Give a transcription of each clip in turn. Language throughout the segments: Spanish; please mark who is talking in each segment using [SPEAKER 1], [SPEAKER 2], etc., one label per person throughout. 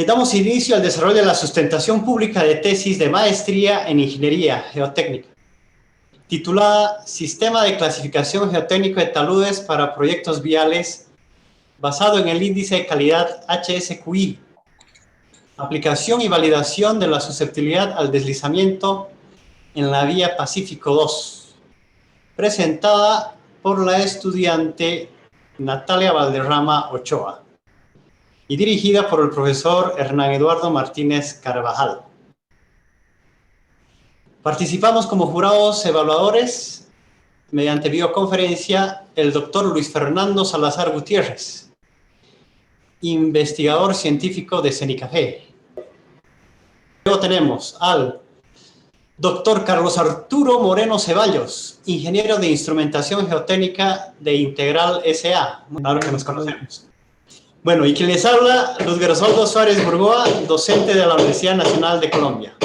[SPEAKER 1] Damos inicio al desarrollo de la sustentación pública de tesis de maestría en Ingeniería Geotécnica, titulada Sistema de Clasificación Geotécnico de Taludes para Proyectos Viales, basado en el índice de calidad HSQI, aplicación y validación de la susceptibilidad al deslizamiento en la vía Pacífico 2, presentada por la estudiante Natalia Valderrama Ochoa y dirigida por el profesor Hernán Eduardo Martínez Carvajal. Participamos como jurados evaluadores mediante videoconferencia el doctor Luis Fernando Salazar Gutiérrez, investigador científico de CENICAFE. Luego tenemos al doctor Carlos Arturo Moreno Ceballos, ingeniero de instrumentación geotécnica de Integral S.A. Claro que nos conocemos. Bueno, y quien les habla, Luz Gersoldo Suárez Burgoa, docente de la Universidad Nacional de Colombia,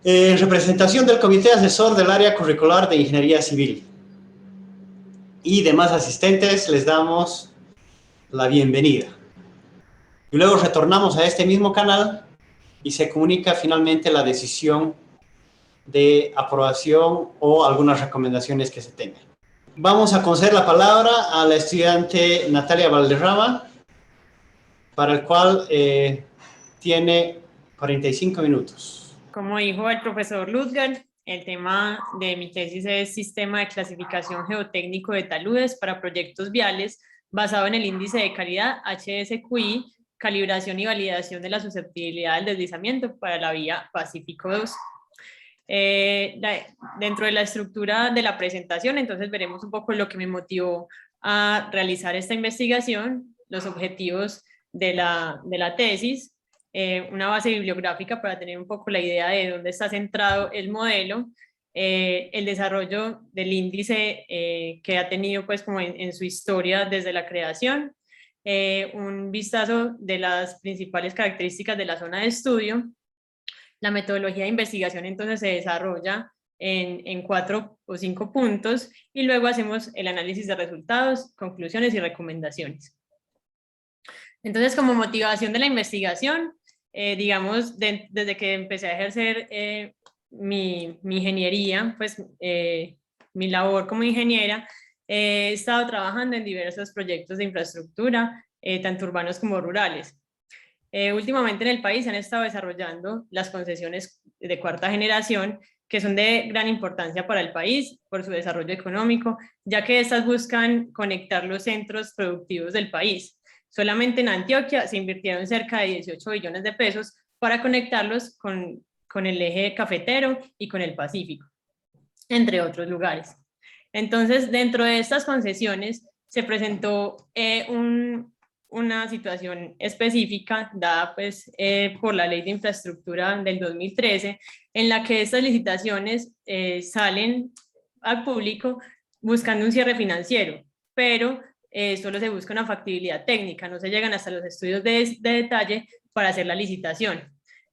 [SPEAKER 1] en representación del Comité Asesor del Área Curricular de Ingeniería Civil. Y demás asistentes les damos la bienvenida. Y luego retornamos a este mismo canal y se comunica finalmente la decisión de aprobación o algunas recomendaciones que se tengan. Vamos a conceder la palabra a la estudiante Natalia Valderrama, para el cual tiene 45 minutos.
[SPEAKER 2] Como dijo el profesor Ludger, el tema de mi tesis es Sistema de Clasificación Geotécnico de Taludes para Proyectos Viales, basado en el índice de calidad HSQI, calibración y validación de la susceptibilidad del deslizamiento para la vía Pacífico 2. Dentro de la estructura de la presentación, entonces veremos un poco lo que me motivó a realizar esta investigación, los objetivos de la tesis, una base bibliográfica para tener un poco la idea de dónde está centrado el modelo, el desarrollo del índice que ha tenido pues como en su historia desde la creación, un vistazo de las principales características de la zona de estudio. La metodología de investigación entonces se desarrolla en 4 o 5 puntos y luego hacemos el análisis de resultados, conclusiones y recomendaciones. Entonces, como motivación de la investigación, digamos, desde que empecé a ejercer mi ingeniería, pues mi labor como ingeniera, he estado trabajando en diversos proyectos de infraestructura, tanto urbanos como rurales. Últimamente en el país se han estado desarrollando las concesiones de cuarta generación, que son de gran importancia para el país por su desarrollo económico, ya que estas buscan conectar los centros productivos del país. Solamente en Antioquia se invirtieron cerca de 18 billones de pesos para conectarlos con el eje cafetero y con el Pacífico, entre otros lugares. Entonces, dentro de estas concesiones se presentó una situación específica dada pues, por la Ley de Infraestructura del 2013, en la que estas licitaciones salen al público buscando un cierre financiero, pero solo se busca una factibilidad técnica, no se llegan hasta los estudios de detalle para hacer la licitación.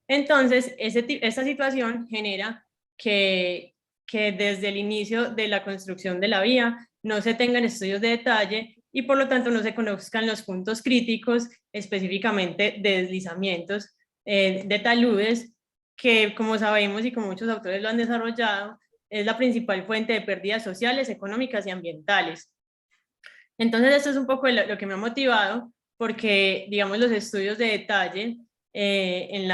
[SPEAKER 2] Entonces, esta situación genera que desde el inicio de la construcción de la vía no se tengan estudios de detalle y por lo tanto no se conozcan los puntos críticos específicamente de deslizamientos de taludes, que como sabemos y como muchos autores lo han desarrollado, es la principal fuente de pérdidas sociales, económicas y ambientales. Entonces esto es un poco lo que me ha motivado, porque digamos los estudios de detalle en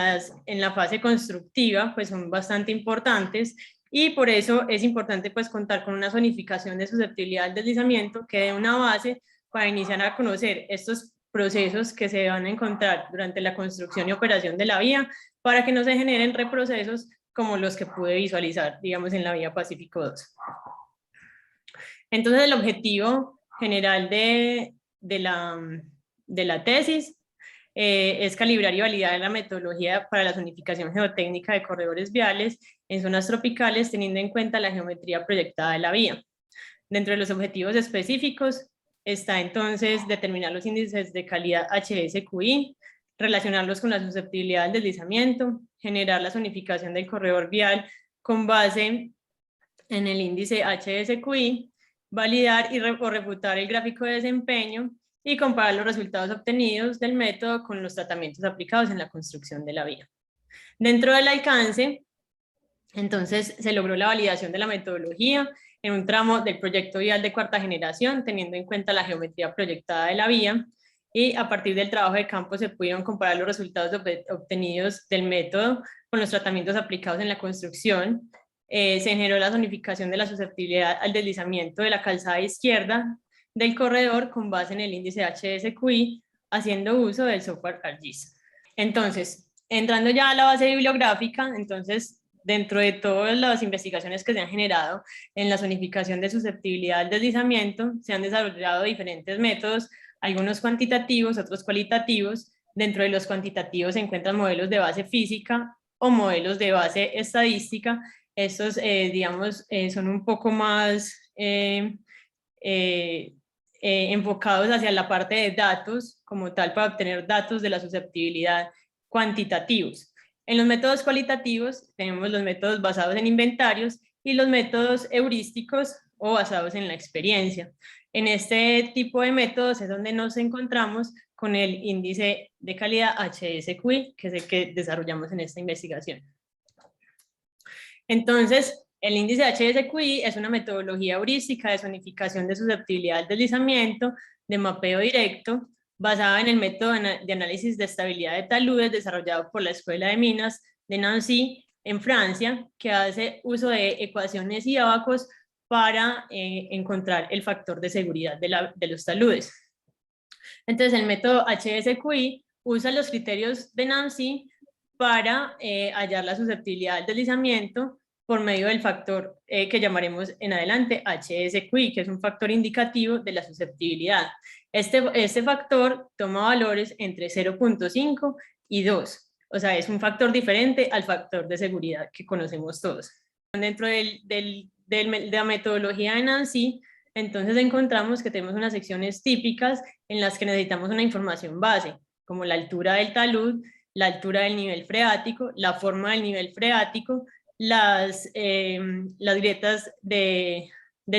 [SPEAKER 2] la fase constructiva pues son bastante importantes, y por eso es importante pues contar con una zonificación de susceptibilidad al deslizamiento que dé una base para iniciar a conocer estos procesos que se van a encontrar durante la construcción y operación de la vía, para que no se generen reprocesos como los que pude visualizar, digamos, en la vía Pacífico 2. Entonces el objetivo general de la tesis es calibrar y validar la metodología para la zonificación geotécnica de corredores viales en zonas tropicales, teniendo en cuenta la geometría proyectada de la vía. Dentro de los objetivos específicos está entonces determinar los índices de calidad HSQI, relacionarlos con la susceptibilidad del deslizamiento, generar la zonificación del corredor vial con base en el índice HSQI, validar o refutar el gráfico de desempeño y comparar los resultados obtenidos del método con los tratamientos aplicados en la construcción de la vía. Dentro del alcance, entonces se logró la validación de la metodología en un tramo del proyecto vial de cuarta generación, teniendo en cuenta la geometría proyectada de la vía, y a partir del trabajo de campo se pudieron comparar los resultados obtenidos del método con los tratamientos aplicados en la construcción. Se generó la zonificación de la susceptibilidad al deslizamiento de la calzada izquierda del corredor con base en el índice HSQI, haciendo uso del software ArcGIS. Entonces, entrando ya a la base bibliográfica, entonces, dentro de todas las investigaciones que se han generado en la zonificación de susceptibilidad al deslizamiento, se han desarrollado diferentes métodos, algunos cuantitativos, otros cualitativos. Dentro de los cuantitativos se encuentran modelos de base física o modelos de base estadística. Estos, digamos, son un poco más enfocados hacia la parte de datos como tal, para obtener datos de la susceptibilidad cuantitativos. En los métodos cualitativos tenemos los métodos basados en inventarios y los métodos heurísticos o basados en la experiencia. En este tipo de métodos es donde nos encontramos con el índice de calidad HSQI, que es el que desarrollamos en esta investigación. Entonces, el índice HSQI es una metodología heurística de zonificación de susceptibilidad al deslizamiento, de mapeo directo, basada en el método de análisis de estabilidad de taludes desarrollado por la Escuela de Minas de Nancy en Francia, que hace uso de ecuaciones y ábacos para encontrar el factor de seguridad de los taludes. Entonces, el método HSQI usa los criterios de Nancy para hallar la susceptibilidad al deslizamiento por medio del factor que llamaremos en adelante HSQI, que es un factor indicativo de la susceptibilidad. Este factor toma valores entre 0.5 y 2, o sea, es un factor diferente al factor de seguridad que conocemos todos. Dentro de la metodología de Nancy, entonces encontramos que tenemos unas secciones típicas en las que necesitamos una información base, como la altura del talud, la altura del nivel freático, la forma del nivel freático, las grietas de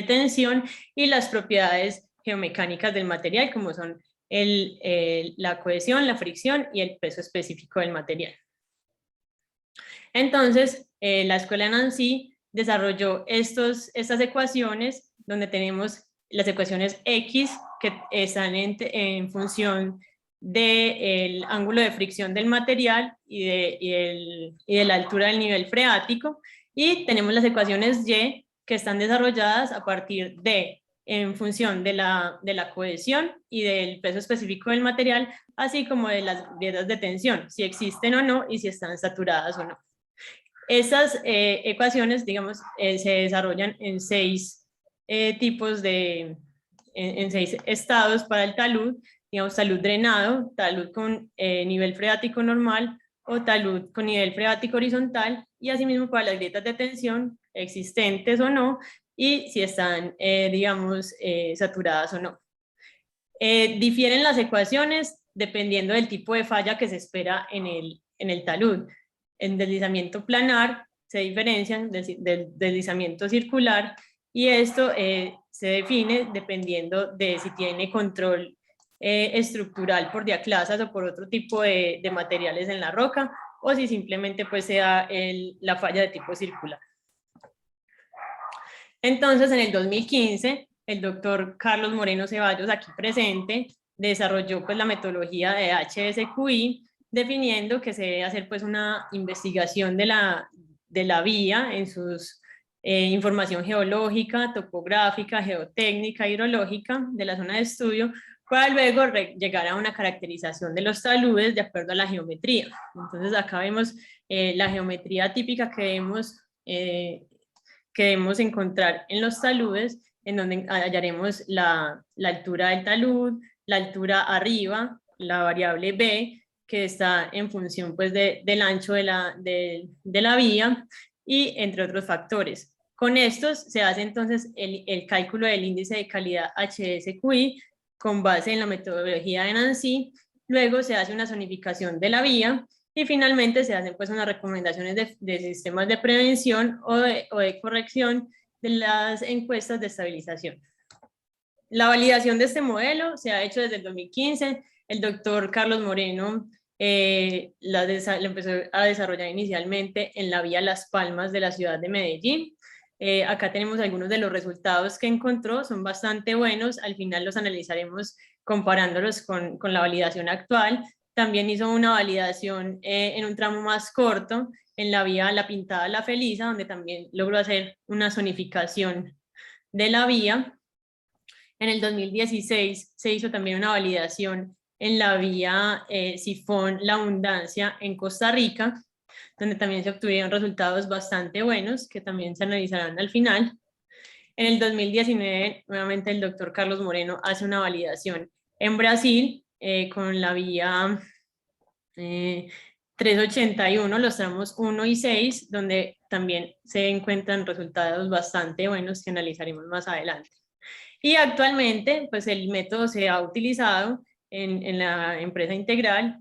[SPEAKER 2] tensión y las propiedades geomecánicas del material, como son la cohesión, la fricción y el peso específico del material. Entonces, la escuela Nancy desarrolló estas ecuaciones donde tenemos las ecuaciones X que están en función del ángulo de fricción del material y de la altura del nivel freático, y tenemos las ecuaciones Y que están desarrolladas a partir en función de la cohesión y del peso específico del material, así como de las grietas de tensión, si existen o no y si están saturadas o no. Esas ecuaciones, digamos, se desarrollan en 6 tipos en 6 estados para el talud, digamos, talud drenado, talud con nivel freático normal o talud con nivel freático horizontal, y asimismo para las grietas de tensión existentes o no, y si están, digamos, saturadas o no. Difieren las ecuaciones dependiendo del tipo de falla que se espera en el talud. En deslizamiento planar se diferencian del deslizamiento circular, y esto se define dependiendo de si tiene control estructural por diaclasas o por otro tipo de materiales en la roca, o si simplemente pues sea la falla de tipo circular. Entonces, en el 2015, el doctor Carlos Moreno Ceballos, aquí presente, desarrolló pues la metodología de HSQI, definiendo que se debe hacer pues una investigación de la vía en sus información geológica, topográfica, geotécnica, hidrológica de la zona de estudio, para luego llegar a una caracterización de los taludes de acuerdo a la geometría. Entonces acá vemos la geometría típica que debemos encontrar en los taludes, en donde hallaremos la altura del talud, la altura arriba, la variable B, que está en función pues, del ancho de la vía, y entre otros factores. Con estos se hace entonces el cálculo del índice de calidad HSQI con base en la metodología de Nancy. Luego se hace una zonificación de la vía, y finalmente se hacen pues unas recomendaciones de sistemas de prevención o de corrección de las encuestas de estabilización. La validación de este modelo se ha hecho desde el 2015. El doctor Carlos Moreno la empezó a desarrollar inicialmente en la vía Las Palmas de la ciudad de Medellín. Acá tenemos algunos de los resultados que encontró, son bastante buenos, al final los analizaremos comparándolos con la validación actual. También hizo una validación en un tramo más corto, en la vía La Pintada La Felisa, donde también logró hacer una zonificación de la vía. En el 2016 se hizo también una validación en la vía Sifón La Abundancia en Costa Rica, donde también se obtuvieron resultados bastante buenos, que también se analizarán al final. En el 2019, nuevamente el doctor Carlos Moreno hace una validación en Brasil con la vía 381, los tramos 1 y 6, donde también se encuentran resultados bastante buenos que analizaremos más adelante. Y actualmente, pues el método se ha utilizado en la empresa Integral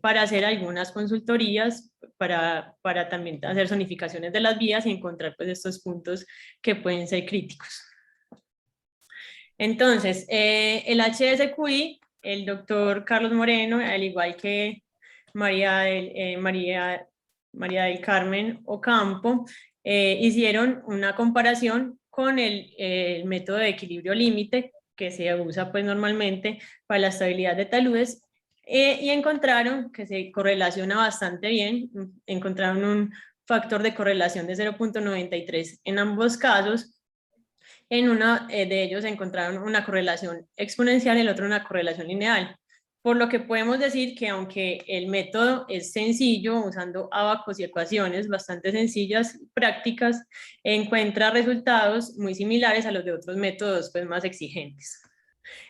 [SPEAKER 2] para hacer algunas consultorías, para también hacer zonificaciones de las vías y encontrar pues estos puntos que pueden ser críticos. Entonces, el HSQI, el doctor Carlos Moreno, al igual que María del Carmen Ocampo, hicieron una comparación con el método de equilibrio límite que se usa pues normalmente para la estabilidad de taludes y encontraron que se correlaciona bastante bien, encontraron un factor de correlación de 0.93 en ambos casos. En uno de ellos encontraron una correlación exponencial, el otro una correlación lineal. Por lo que podemos decir que aunque el método es sencillo, usando ábacos y ecuaciones bastante sencillas, prácticas, encuentra resultados muy similares a los de otros métodos pues, más exigentes.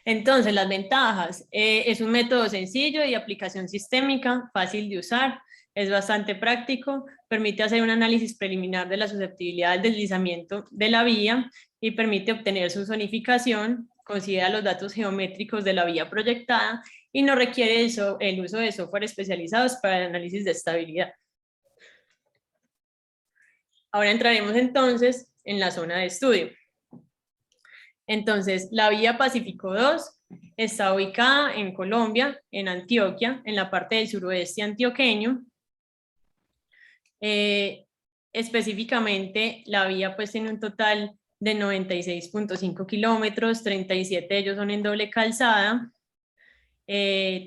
[SPEAKER 2] Entonces, las ventajas. Es un método sencillo y de aplicación sistémica, fácil de usar, es bastante práctico, permite hacer un análisis preliminar de la susceptibilidad del deslizamiento de la vía y permite obtener su zonificación, considera los datos geométricos de la vía proyectada y no requiere el uso de software especializados para el análisis de estabilidad. Ahora entraremos entonces en la zona de estudio. Entonces, la vía Pacífico 2 está ubicada en Colombia, en Antioquia, en la parte del suroeste antioqueño. Específicamente, la vía pues tiene un total de 96.5 kilómetros, 37 de ellos son en doble calzada.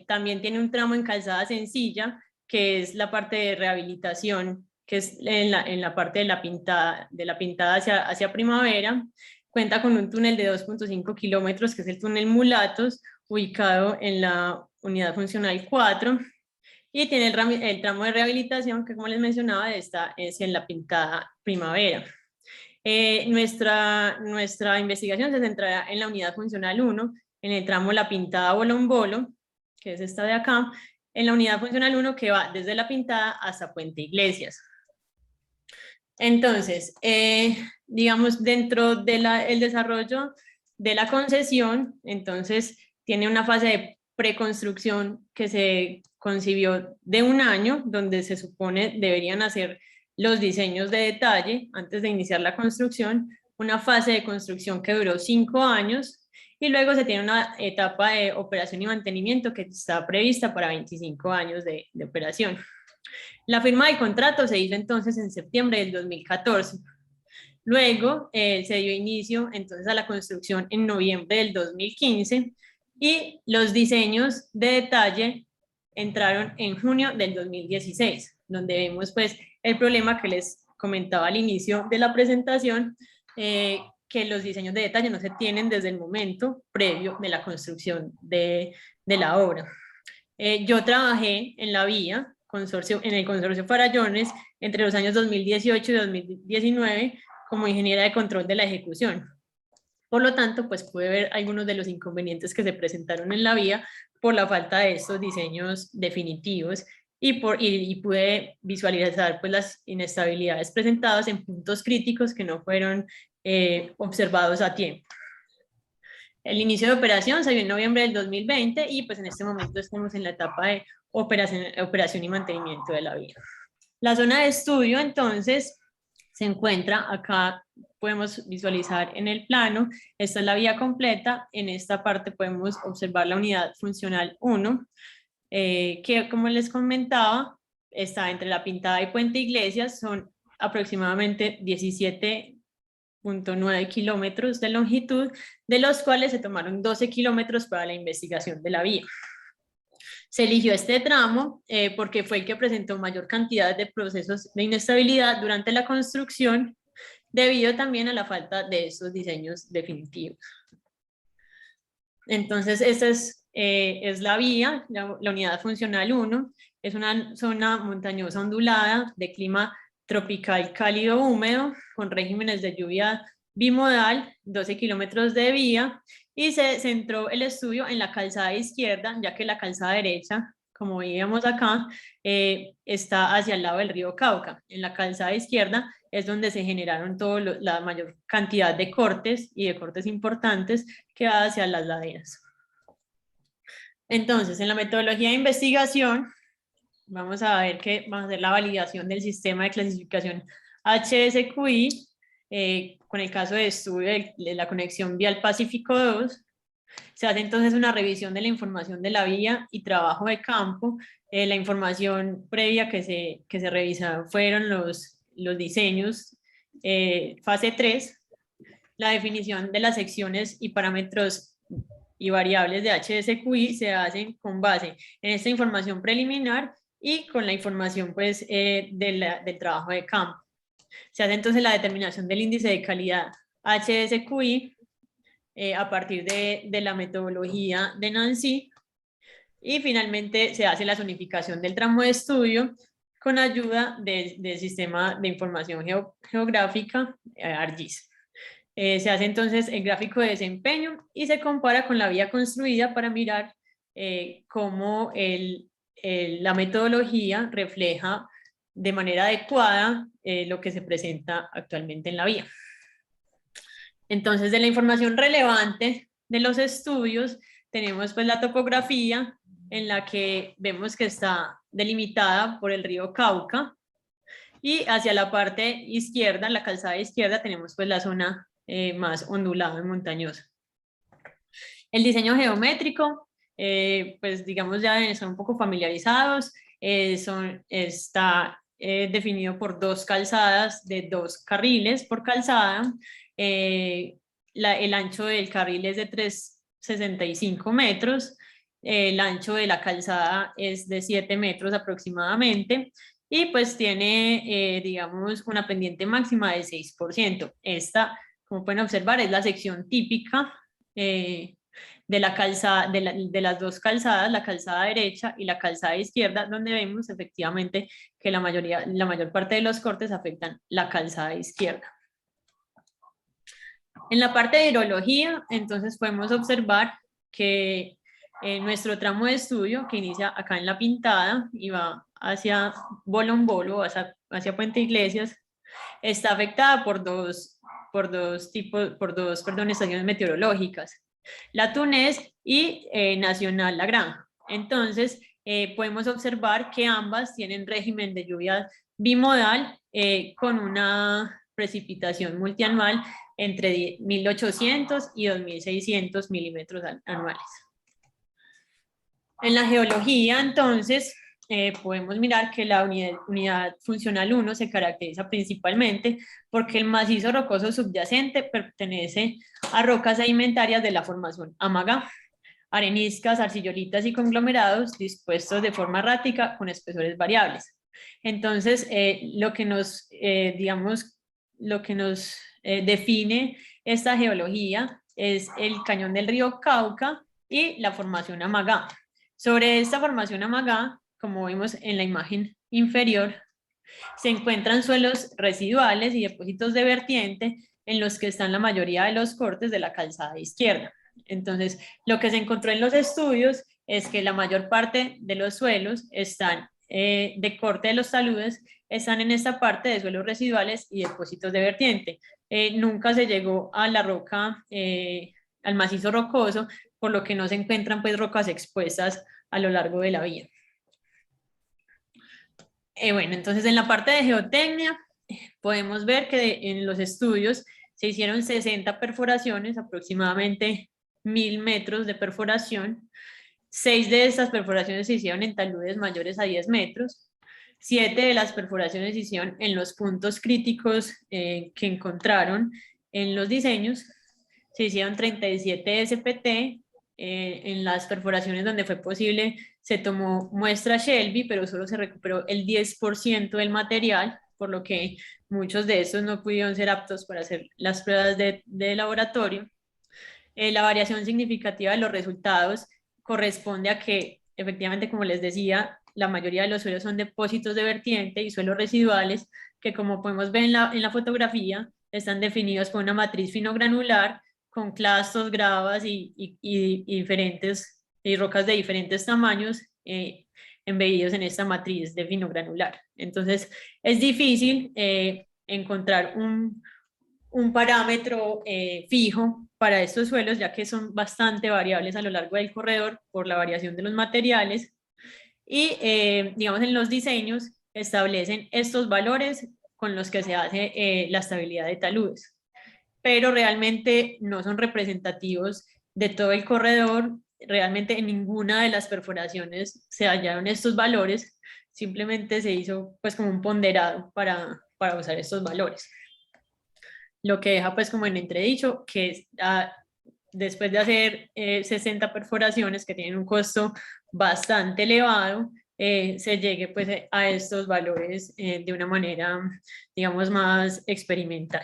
[SPEAKER 2] También tiene un tramo en calzada sencilla, que es la parte de rehabilitación, que es en la parte de la pintada hacia Primavera. Cuenta con un túnel de 2.5 kilómetros, que es el túnel Mulatos, ubicado en la unidad funcional 4. Y tiene el tramo de rehabilitación, que como les mencionaba, está en la pintada Primavera. Nuestra investigación se centrará en la unidad funcional 1, en el tramo La Pintada Bolombolo, que es esta de acá, en la unidad funcional 1 que va desde La Pintada hasta Puente Iglesias. Entonces, digamos, dentro del desarrollo de la concesión, entonces tiene una fase de preconstrucción que se concibió de 1 año, donde se supone deberían hacer los diseños de detalle antes de iniciar la construcción, una fase de construcción que duró 5 años, y luego se tiene una etapa de operación y mantenimiento que está prevista para 25 años de operación. La firma del contrato se hizo entonces en septiembre del 2014. Luego se dio inicio entonces a la construcción en noviembre del 2015 y los diseños de detalle entraron en junio del 2016, donde vemos pues el problema que les comentaba al inicio de la presentación, que los diseños de detalle no se tienen desde el momento previo de la construcción de la obra. Yo trabajé en la vía, en el consorcio Farallones, entre los años 2018 y 2019, como ingeniera de control de la ejecución. Por lo tanto, pues pude ver algunos de los inconvenientes que se presentaron en la vía por la falta de estos diseños definitivos y pude visualizar pues, las inestabilidades presentadas en puntos críticos que no fueron observados a tiempo. El inicio de operación se dio en noviembre del 2020 y pues en este momento estamos en la etapa de operación y mantenimiento de la vía. La zona de estudio entonces se encuentra acá, podemos visualizar en el plano, esta es la vía completa, en esta parte podemos observar la unidad funcional 1, que como les comentaba, está entre La Pintada y Puente Iglesias, son aproximadamente 17.9 kilómetros de longitud, de los cuales se tomaron 12 kilómetros para la investigación de la vía. Se eligió este tramo porque fue el que presentó mayor cantidad de procesos de inestabilidad durante la construcción, debido también a la falta de estos diseños definitivos. Entonces, esta es la vía, la unidad funcional 1, es una zona montañosa ondulada de clima tropical cálido húmedo, con regímenes de lluvia bimodal, 12 kilómetros de vía, y se centró el estudio en la calzada izquierda, ya que la calzada derecha, como veíamos acá, está hacia el lado del río Cauca. En la calzada izquierda es donde se generaron la mayor cantidad de cortes y de cortes importantes que va hacia las laderas. Entonces, en la metodología de investigación, vamos a ver que vamos a hacer la validación del sistema de clasificación HSQI, con el caso de estudio de la conexión vial Pacífico 2, se hace entonces una revisión de la información de la vía y trabajo de campo. La información previa que se revisaron fueron los diseños, fase 3, la definición de las secciones y parámetros y variables de HSQI se hacen con base en esta información preliminar y con la información pues, del trabajo de campo. Se hace entonces la determinación del índice de calidad HSQI a partir de la metodología de Nancy, y finalmente se hace la zonificación del tramo de estudio con ayuda del sistema de información geográfica ArcGIS. Se hace entonces el gráfico de desempeño y se compara con la vía construida para mirar cómo la metodología refleja de manera adecuada lo que se presenta actualmente en la vía. Entonces, de la información relevante de los estudios, tenemos pues la topografía en la que vemos que está delimitada por el río Cauca, y hacia la parte izquierda, la calzada izquierda, tenemos pues la zona más ondulada y montañosa. El diseño geométrico, pues digamos ya están un poco familiarizados, está definido por dos calzadas de 2 carriles por calzada. El ancho del carril es de 3,65 metros, el ancho de la calzada es de 7 metros aproximadamente, y pues tiene, digamos, una pendiente máxima de 6%. Esta, como pueden observar, es la sección típica de la calzada, de las dos calzadas, la calzada derecha y la calzada izquierda, donde vemos efectivamente que la mayor parte de los cortes afectan la calzada izquierda. En la parte de hidrología, entonces podemos observar que nuestro tramo de estudio, que inicia acá en La Pintada y va hacia Bolombolo, hacia Puente Iglesias, está afectada por dos estaciones meteorológicas, la Túnez y Nacional La Granja. Entonces, podemos observar que ambas tienen régimen de lluvia bimodal con una precipitación multianual entre 1.800 y 2.600 milímetros anuales. En la geología, entonces, podemos mirar que la unidad funcional 1 se caracteriza principalmente porque el macizo rocoso subyacente pertenece a rocas sedimentarias de la formación Amagá, areniscas, arcillolitas y conglomerados dispuestos de forma errática con espesores variables. Entonces, lo que nos define esta geología es el cañón del río Cauca y la formación Amagá. Sobre esta formación Amagá, como vemos en la imagen inferior, se encuentran suelos residuales y depósitos de vertiente en los que están la mayoría de los cortes de la calzada izquierda. Entonces, lo que se encontró en los estudios es que la mayor parte de los suelos están de corte de los taludes, están en esta parte de suelos residuales y depósitos de vertiente. Nunca se llegó a la roca, al macizo rocoso, por lo que no se encuentran pues rocas expuestas a lo largo de la vía. Bueno, entonces en la parte de geotecnia podemos ver que en los estudios se hicieron 60 perforaciones, aproximadamente 1000 metros de perforación. 6 de estas perforaciones se hicieron en taludes mayores a 10 metros. 7 de las perforaciones se hicieron en los puntos críticos que encontraron en los diseños. Se hicieron 37 SPT. En las perforaciones donde fue posible se tomó muestra Shelby, pero solo se recuperó el 10% del material, por lo que muchos de estos no pudieron ser aptos para hacer las pruebas de laboratorio. La variación significativa de los resultados corresponde a que, efectivamente, como les decía, la mayoría de los suelos son depósitos de vertiente y suelos residuales que, como podemos ver en la fotografía, están definidos por una matriz finogranular con clastos, gravas y diferentes y rocas de diferentes tamaños embedidos en esta matriz de finogranular. Entonces, es difícil encontrar un parámetro fijo para estos suelos, ya que son bastante variables a lo largo del corredor por la variación de los materiales. Y, digamos, en los diseños establecen estos valores con los que se hace la estabilidad de taludes, pero realmente no son representativos de todo el corredor. Realmente en ninguna de las perforaciones se hallaron estos valores, simplemente se hizo pues como un ponderado para usar estos valores. Lo que deja pues como en entredicho que después de hacer 60 perforaciones que tienen un costo bastante elevado, se llegue pues a estos valores de una manera, digamos, más experimental.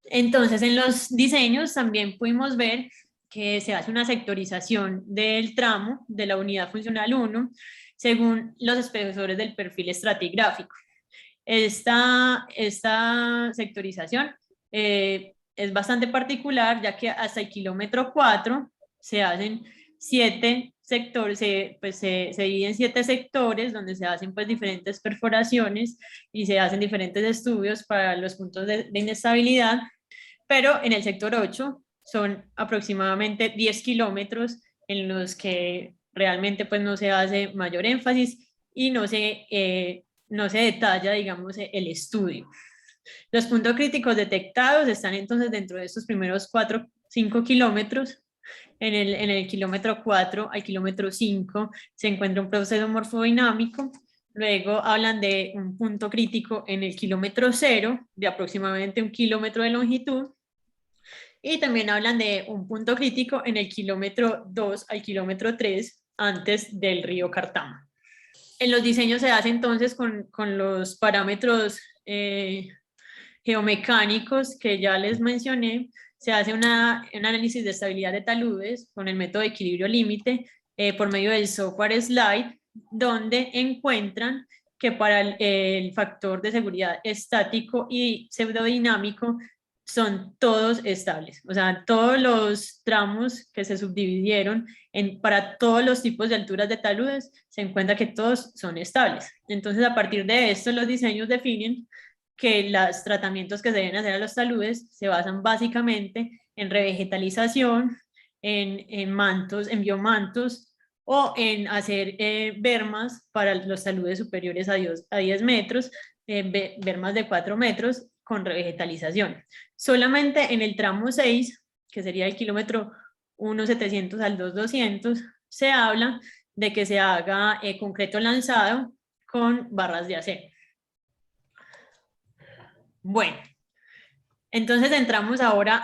[SPEAKER 2] Entonces, en los diseños también pudimos ver que se hace una sectorización del tramo de la unidad funcional 1 según los espesores del perfil estratigráfico. Esta sectorización es bastante particular, ya que hasta el kilómetro 4 se hacen 7 sectores, se dividen 7 sectores donde se hacen pues diferentes perforaciones y se hacen diferentes estudios para los puntos de inestabilidad, pero en el sector 8 son aproximadamente 10 kilómetros en los que realmente pues no se hace mayor énfasis y no se detalla, digamos, el estudio. Los puntos críticos detectados están entonces dentro de estos primeros 5 kilómetros. En el kilómetro 4 al kilómetro 5 se encuentra un proceso morfodinámico. Luego hablan de un punto crítico en el kilómetro 0 de aproximadamente 1 kilómetro de longitud. Y también hablan de un punto crítico en el kilómetro 2 al kilómetro 3 antes del río Cartama. En los diseños se hace entonces con los parámetros geomecánicos que ya les mencioné. Se hace un análisis de estabilidad de taludes con el método de equilibrio límite por medio del software Slide, donde encuentran que para el factor de seguridad estático y pseudodinámico son todos estables. O sea, todos los tramos que se subdividieron para todos los tipos de alturas de taludes, se encuentra que todos son estables. Entonces, a partir de esto, los diseños definen que los tratamientos que se deben hacer a los taludes se basan básicamente en revegetalización, en mantos, en biomantos, o en hacer bermas para los taludes superiores a 10 metros, bermas de 4 metros con revegetalización. Solamente en el tramo 6, que sería el kilómetro 1.700 al 2.200, se habla de que se haga concreto lanzado con barras de acero. Bueno, entonces entramos ahora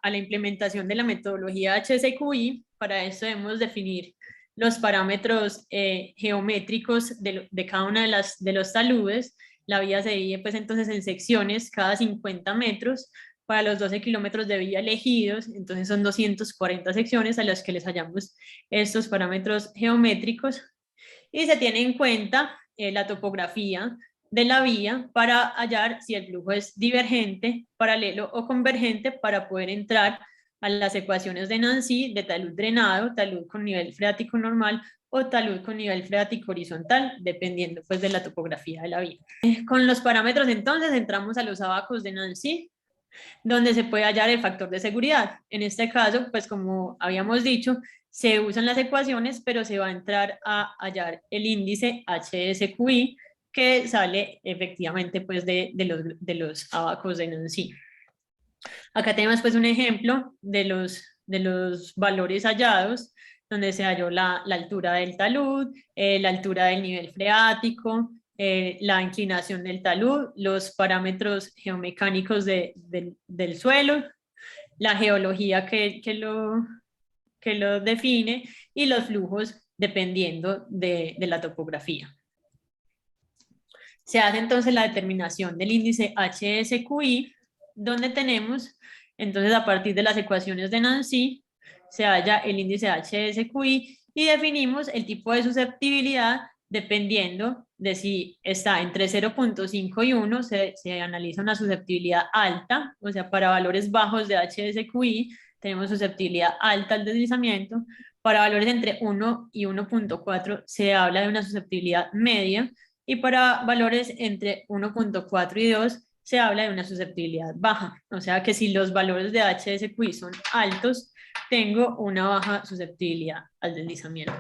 [SPEAKER 2] a la implementación de la metodología HSQI. Para eso debemos definir los parámetros geométricos de cada una de los taludes. La vía se divide pues entonces en secciones cada 50 metros para los 12 kilómetros de vía elegidos. Entonces son 240 secciones a las que les hallamos estos parámetros geométricos y se tiene en cuenta la topografía de la vía para hallar si el flujo es divergente, paralelo o convergente para poder entrar a las ecuaciones de Nancy de talud drenado, talud con nivel freático normal o talud con nivel freático horizontal, dependiendo pues de la topografía de la vía. Con los parámetros entonces entramos a los abacos de Nancy, donde se puede hallar el factor de seguridad. En este caso, pues como habíamos dicho, se usan las ecuaciones, pero se va a entrar a hallar el índice HSQI, que sale efectivamente pues de los abacos de Nancy. Acá tenemos pues un ejemplo de los valores hallados, donde se halló la altura del talud, la altura del nivel freático, la inclinación del talud, los parámetros geomecánicos del suelo, la geología que lo define y los flujos dependiendo de la topografía. Se hace entonces la determinación del índice HSQI, donde tenemos, entonces a partir de las ecuaciones de Nancy, se halla el índice HSQI y definimos el tipo de susceptibilidad dependiendo de si está entre 0.5 y 1, se analiza una susceptibilidad alta, o sea, para valores bajos de HSQI tenemos susceptibilidad alta al deslizamiento, para valores entre 1 y 1.4 se habla de una susceptibilidad media, y para valores entre 1.4 y 2 se habla de una susceptibilidad baja. O sea que si los valores de HSQI son altos, tengo una baja susceptibilidad al deslizamiento.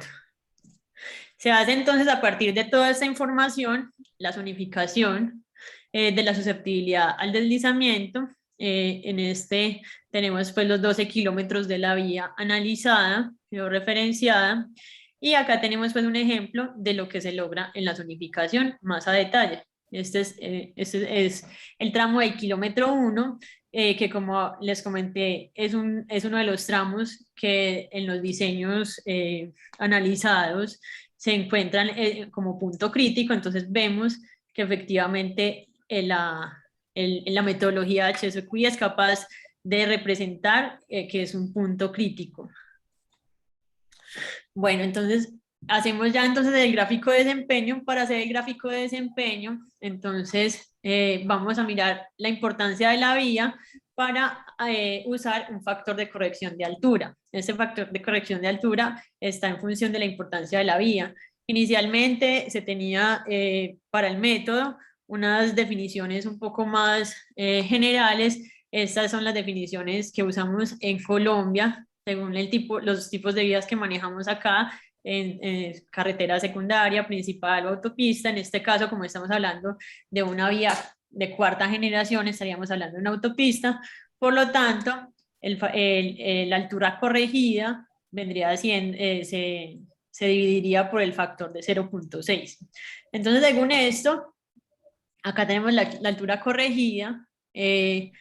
[SPEAKER 2] Se hace entonces a partir de toda esta información la zonificación de la susceptibilidad al deslizamiento. En este tenemos pues los 12 kilómetros de la vía analizada, referenciada, y acá tenemos pues un ejemplo de lo que se logra en la zonificación más a detalle. Este es el tramo del kilómetro 1, que como les comenté es uno de los tramos que en los diseños analizados se encuentran como punto crítico. Entonces vemos que efectivamente la metodología HSQI es capaz de representar que es un punto crítico. Bueno, entonces hacemos ya entonces el gráfico de desempeño. Para hacer el gráfico de desempeño, entonces vamos a mirar la importancia de la vía para usar un factor de corrección de altura. Este factor de corrección de altura está en función de la importancia de la vía. Inicialmente se tenía para el método unas definiciones un poco más generales. Estas son las definiciones que usamos en Colombia según los tipos de vías que manejamos acá, en carretera secundaria, principal o autopista. En este caso, como estamos hablando de una vía de cuarta generación, estaríamos hablando de una autopista. Por lo tanto, la altura corregida vendría siendo, se dividiría por el factor de 0.6. Entonces, según esto, acá tenemos la altura corregida y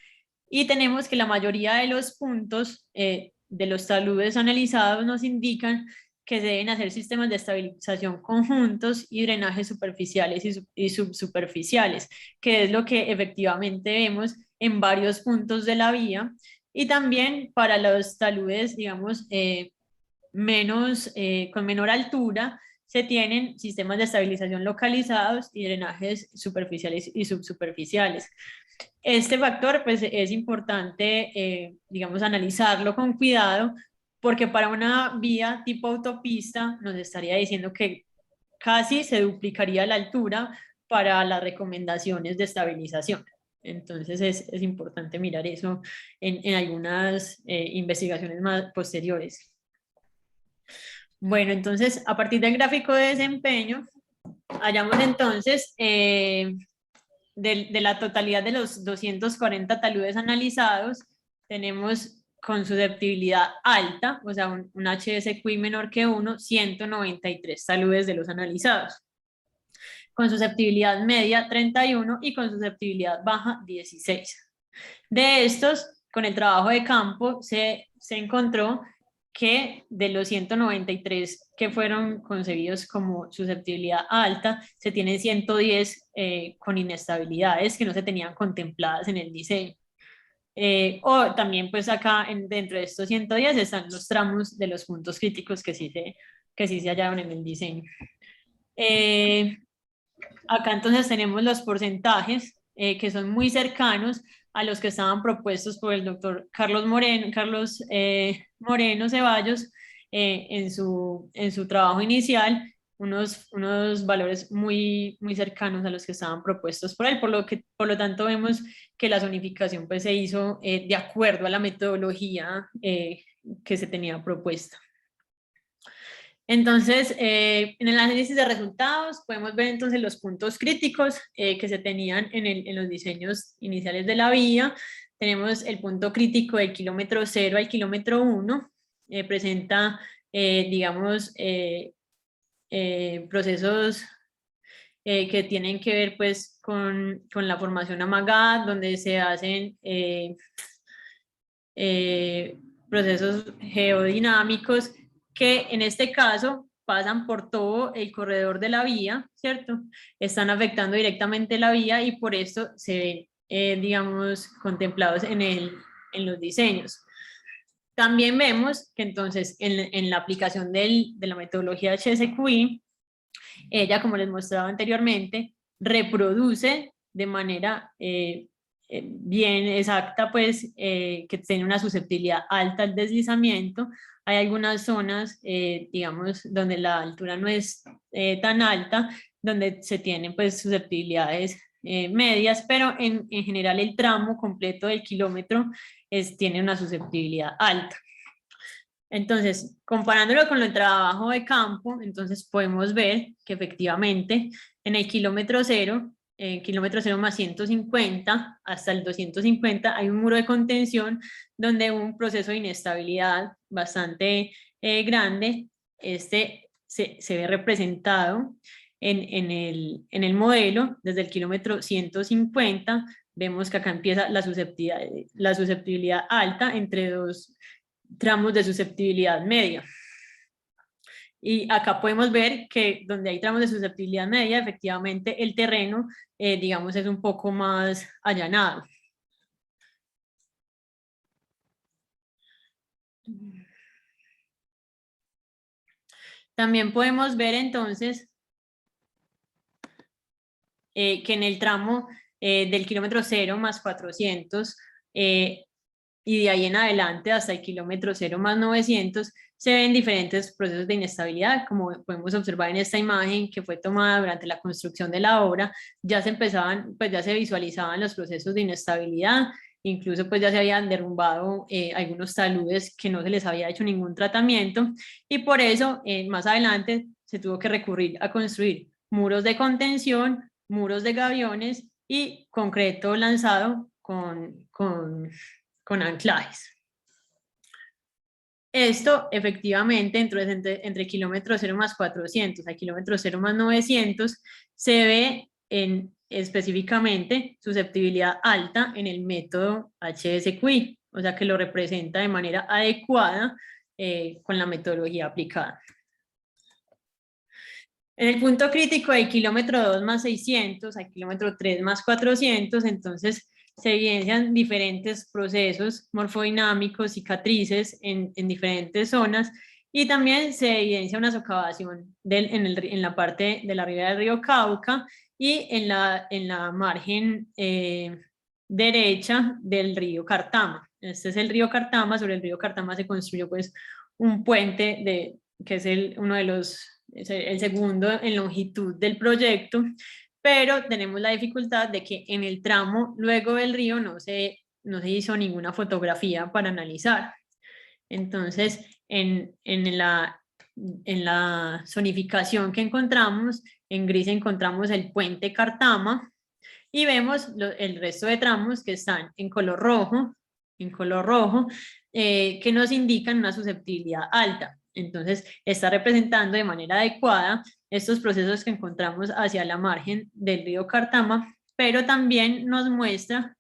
[SPEAKER 2] tenemos que la mayoría de los puntos de los taludes analizados nos indican que se deben hacer sistemas de estabilización conjuntos y drenajes superficiales y subsuperficiales, que es lo que efectivamente vemos en varios puntos de la vía. Y también para los taludes, digamos, con menor altura, se tienen sistemas de estabilización localizados y drenajes superficiales y subsuperficiales. Este factor pues es importante, digamos, analizarlo con cuidado, porque para una vía tipo autopista nos estaría diciendo que casi se duplicaría la altura para las recomendaciones de estabilización. Entonces es importante mirar eso en algunas investigaciones más posteriores. Bueno, entonces a partir del gráfico de desempeño, hallamos entonces de la totalidad de los 240 taludes analizados, tenemos con susceptibilidad alta, o sea, un HSQI menor que 1, 193 taludes de los analizados. Con susceptibilidad media, 31, y con susceptibilidad baja, 16. De estos, con el trabajo de campo, se encontró que de los 193 que fueron concebidos como susceptibilidad alta, se tienen 110 con inestabilidades que no se tenían contempladas en el diseño. O también pues acá dentro de estos 110 están los tramos de los puntos críticos que sí se hallaron en el diseño. Acá entonces tenemos los porcentajes que son muy cercanos a los que estaban propuestos por el doctor Carlos Moreno Ceballos en su trabajo inicial, unos valores muy cercanos a los que estaban propuestos por él, por lo tanto vemos que la zonificación pues, se hizo de acuerdo a la metodología que se tenía propuesta. Entonces, en el análisis de resultados podemos ver entonces los puntos críticos que se tenían en los diseños iniciales de la vía. Tenemos el punto crítico del kilómetro 0 al kilómetro 1, presenta, digamos, procesos que tienen que ver pues con la formación amagada, donde se hacen procesos geodinámicos que en este caso pasan por todo el corredor de la vía, ¿cierto? Están afectando directamente la vía y por esto se ven, digamos, contemplados en los diseños. También vemos que entonces en la aplicación de la metodología HSQI, ella, como les mostraba anteriormente, reproduce de manera bien exacta, pues, que tiene una susceptibilidad alta al deslizamiento. Hay algunas zonas, digamos, donde la altura no es tan alta, donde se tienen, pues, susceptibilidades medias, pero en general el tramo completo del kilómetro tiene una susceptibilidad alta. Entonces, comparándolo con el trabajo de campo, entonces podemos ver que efectivamente en el kilómetro cero más 150 hasta el 250 hay un muro de contención donde un proceso de inestabilidad bastante grande, se ve representado en el modelo desde el kilómetro 150. Vemos que acá empieza la susceptibilidad alta entre dos tramos de susceptibilidad media. Y acá podemos ver que donde hay tramos de susceptibilidad media, efectivamente el terreno, digamos, es un poco más allanado. También podemos ver entonces que en el tramo del kilómetro 0 más 400 y de ahí en adelante hasta el kilómetro 0 más 900 se ven diferentes procesos de inestabilidad, como podemos observar en esta imagen que fue tomada durante la construcción de la obra. Ya se empezaban, pues ya se visualizaban los procesos de inestabilidad, incluso pues ya se habían derrumbado algunos taludes que no se les había hecho ningún tratamiento, y por eso más adelante se tuvo que recurrir a construir muros de contención, muros de gaviones y concreto lanzado con anclajes. Esto efectivamente entre kilómetro 0 más 400 a kilómetro 0 más 900 se ve específicamente susceptibilidad alta en el método HSQI, o sea que lo representa de manera adecuada con la metodología aplicada. En el punto crítico de kilómetro 2 más 600 a kilómetro 3 más 400, entonces se evidencian diferentes procesos morfodinámicos, cicatrices en diferentes zonas, y también se evidencia una socavación en la parte de la ribera del río Cauca y en la margen derecha del río Cartama. Este es el río Cartama. Sobre el río Cartama se construyó pues un puente que es el segundo en longitud del proyecto, pero tenemos la dificultad de que en el tramo luego del río no se hizo ninguna fotografía para analizar. Entonces, en la zonificación que encontramos, en gris encontramos el puente Cartama y vemos el resto de tramos que están en color rojo, que nos indican una susceptibilidad alta. Entonces, está representando de manera adecuada estos procesos que encontramos hacia la margen del río Cartama, pero también nos muestra,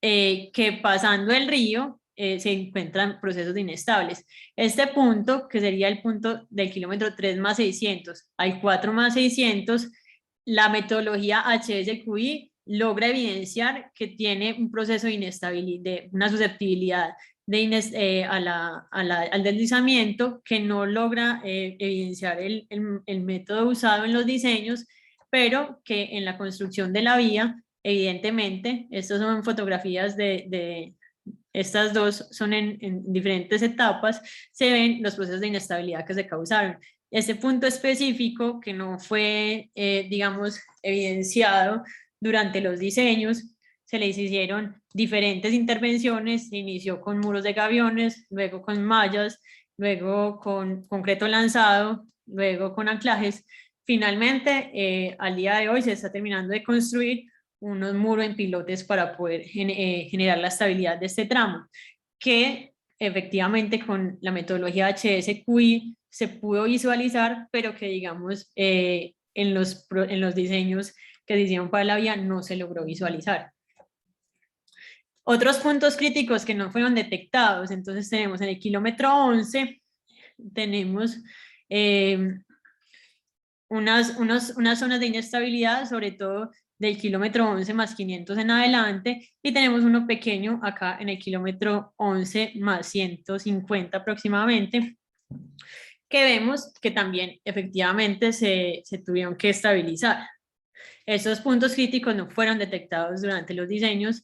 [SPEAKER 2] que pasando el río se encuentran procesos inestables. Este punto, que sería el punto del kilómetro 3 más 600 al 4 más 600, la metodología HSQI logra evidenciar que tiene un proceso de inestabilidad, una susceptibilidad al deslizamiento que no logra evidenciar el método usado en los diseños, pero que en la construcción de la vía, evidentemente, estas son fotografías estas dos son en diferentes etapas, se ven los procesos de inestabilidad que se causaron. Este punto específico que no fue, digamos, evidenciado durante los diseños, se les hicieron diferentes intervenciones, se inició con muros de gaviones, luego con mallas, luego con concreto lanzado, luego con anclajes. Finalmente, al día de hoy se está terminando de construir unos muros en pilotes para poder generar la estabilidad de este tramo, que efectivamente con la metodología HSQI se pudo visualizar, pero que digamos en los diseños que se hicieron para la vía no se logró visualizar. Otros puntos críticos que no fueron detectados, entonces tenemos en el kilómetro 11, tenemos unas zonas de inestabilidad, sobre todo del kilómetro 11 más 500 en adelante, y tenemos uno pequeño acá en el kilómetro 11 más 150 aproximadamente, que vemos que también efectivamente se tuvieron que estabilizar. Esos puntos críticos no fueron detectados durante los diseños,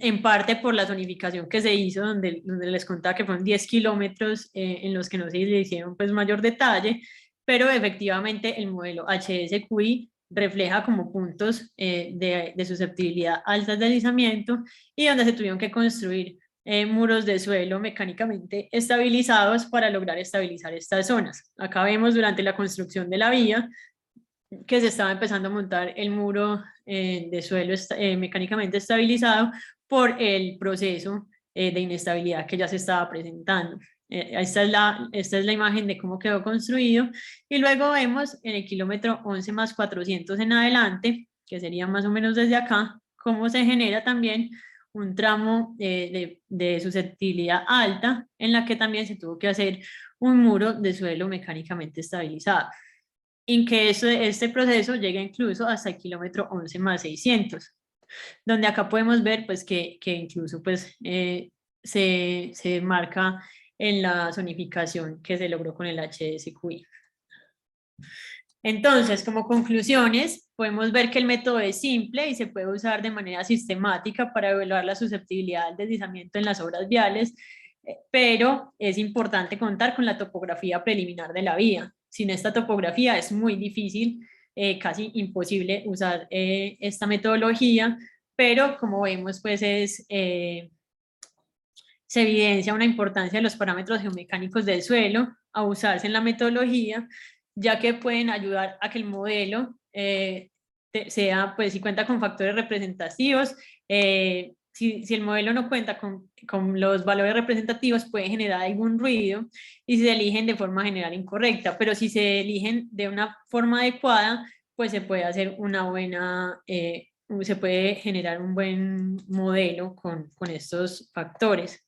[SPEAKER 2] en parte por la zonificación que se hizo, donde les contaba que fueron 10 kilómetros en los que no se le hicieron pues mayor detalle, pero efectivamente el modelo HSQI refleja como puntos de susceptibilidad al deslizamiento y donde se tuvieron que construir muros de suelo mecánicamente estabilizados para lograr estabilizar estas zonas. Acá vemos durante la construcción de la vía que se estaba empezando a montar el muro de suelo mecánicamente estabilizado por el proceso de inestabilidad que ya se estaba presentando. Esta es la imagen de cómo quedó construido, y luego vemos en el kilómetro 11 más 400 en adelante, que sería más o menos desde acá, cómo se genera también un tramo de susceptibilidad alta, en la que también se tuvo que hacer un muro de suelo mecánicamente estabilizado, en que este proceso llega incluso hasta el kilómetro 11 más 600, donde acá podemos ver pues que incluso pues se marca en la zonificación que se logró con el HSQI. Entonces, como conclusiones, podemos ver que el método es simple y se puede usar de manera sistemática para evaluar la susceptibilidad al deslizamiento en las obras viales, pero es importante contar con la topografía preliminar de la vía. Sin esta topografía es muy difícil, casi imposible usar esta metodología, pero como vemos, pues se evidencia una importancia de los parámetros geomecánicos del suelo a usarse en la metodología, ya que pueden ayudar a que el modelo sea, pues si cuenta con factores representativos, si el modelo no cuenta con los valores representativos puede generar algún ruido y se eligen de forma general incorrecta, pero si se eligen de una forma adecuada, pues se puede hacer una buena, se puede generar un buen modelo con estos factores.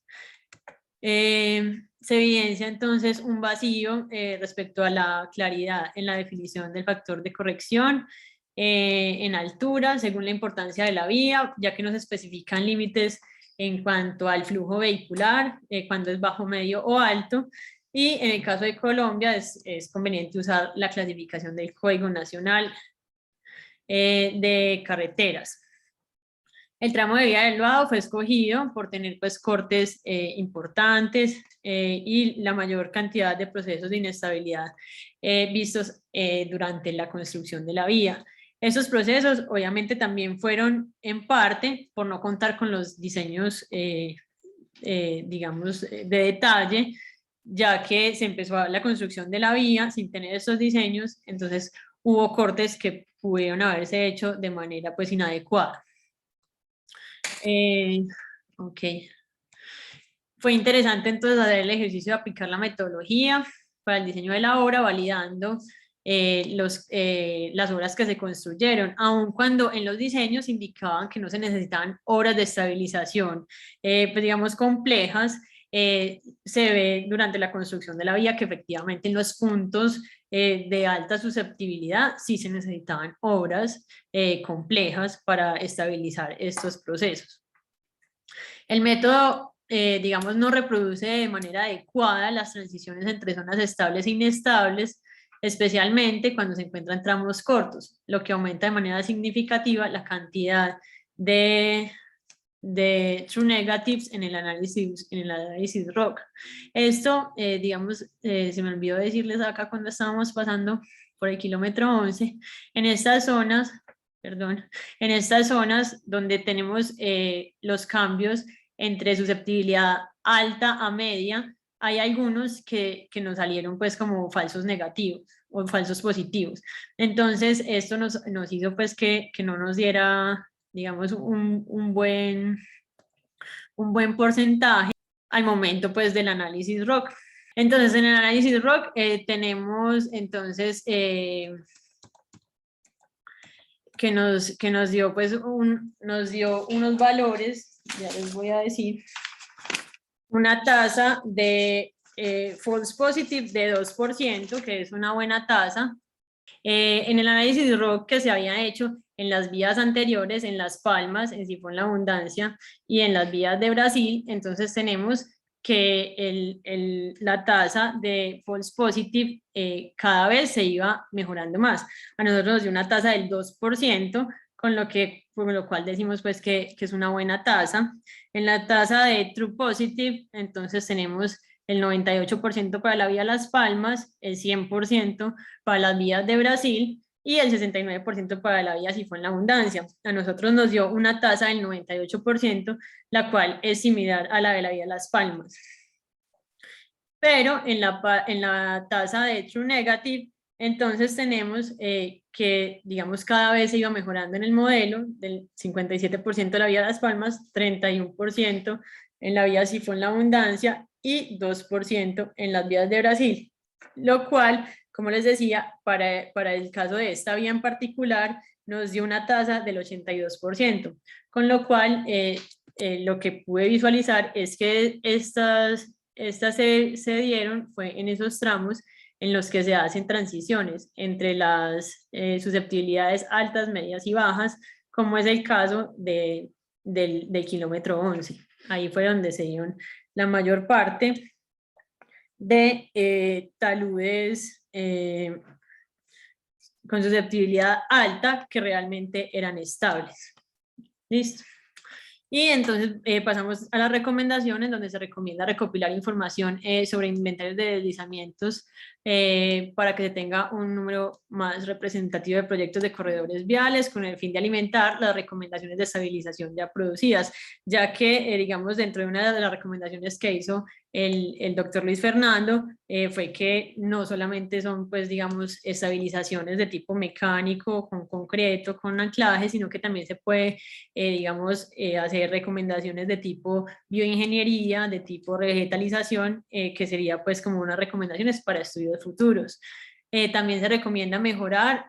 [SPEAKER 2] Se evidencia entonces un vacío respecto a la claridad en la definición del factor de corrección en altura, según la importancia de la vía, ya que no se especifican límites en cuanto al flujo vehicular, cuando es bajo, medio o alto, y en el caso de Colombia es conveniente usar la clasificación del Código Nacional de Carreteras. El tramo de vía del Vado fue escogido por tener pues cortes importantes y la mayor cantidad de procesos de inestabilidad vistos durante la construcción de la vía. Esos procesos obviamente también fueron en parte por no contar con los diseños digamos de detalle, ya que se empezó la construcción de la vía sin tener esos diseños, entonces hubo cortes que pudieron haberse hecho de manera pues inadecuada. Ok. Fue interesante entonces hacer el ejercicio de aplicar la metodología para el diseño de la obra, validando las obras que se construyeron, aun cuando en los diseños indicaban que no se necesitaban obras de estabilización, pues digamos complejas. Se ve durante la construcción de la vía que efectivamente en los puntos de alta susceptibilidad sí se necesitaban obras complejas para estabilizar estos procesos. El método, digamos, no reproduce de manera adecuada las transiciones entre zonas estables e inestables, especialmente cuando se encuentran tramos cortos, lo que aumenta de manera significativa la cantidad de true negatives en el análisis ROC. Esto, digamos, se me olvidó decirles acá cuando estábamos pasando por el kilómetro 11, en estas zonas, perdón, en estas zonas donde tenemos los cambios entre susceptibilidad alta a media, hay algunos que nos salieron pues como falsos negativos o falsos positivos. Entonces esto nos hizo pues que no nos diera, digamos, un buen porcentaje al momento pues del análisis ROC. Entonces en el análisis ROC tenemos entonces que nos dio pues nos dio unos valores, ya les voy a decir, una tasa de false positive de 2%, que es una buena tasa. En el análisis ROC que se había hecho en las vías anteriores, en Las Palmas, en Sifón La Abundancia y en las vías de Brasil, entonces tenemos que la tasa de false positive cada vez se iba mejorando más. A nosotros nos dio una tasa del 2%, por lo cual decimos pues que es una buena tasa. En la tasa de true positive, entonces tenemos el 98% para la vía Las Palmas, el 100% para las vías de Brasil y el 69% para la vía Sifón La Abundancia. A nosotros nos dio una tasa del 98%, la cual es similar a la de la vía Las Palmas. Pero en la tasa de True Negative, entonces tenemos que, digamos, cada vez se iba mejorando en el modelo, del 57% de la vía Las Palmas, 31% en la vía Sifón La Abundancia y 2% en las vías de Brasil, lo cual, como les decía, para el caso de esta vía en particular, nos dio una tasa del 82%, con lo cual lo que pude visualizar es que estas se dieron fue en esos tramos en los que se hacen transiciones entre las susceptibilidades altas, medias y bajas, como es el caso del kilómetro 11. Ahí fue donde se dieron la mayor parte de taludes con susceptibilidad alta que realmente eran estables. ¿Listo? Y entonces pasamos a las recomendaciones, donde se recomienda recopilar información sobre inventarios de deslizamientos para que se tenga un número más representativo de proyectos de corredores viales con el fin de alimentar las recomendaciones de estabilización ya producidas, ya que, digamos, dentro de una de las recomendaciones que hizo el doctor Luis Fernando, fue que no solamente son, pues, digamos, estabilizaciones de tipo mecánico, con concreto, con anclaje, sino que también se puede digamos, hacer recomendaciones de tipo bioingeniería, de tipo vegetalización, que sería pues como unas recomendaciones para estudios futuros. También se recomienda mejorar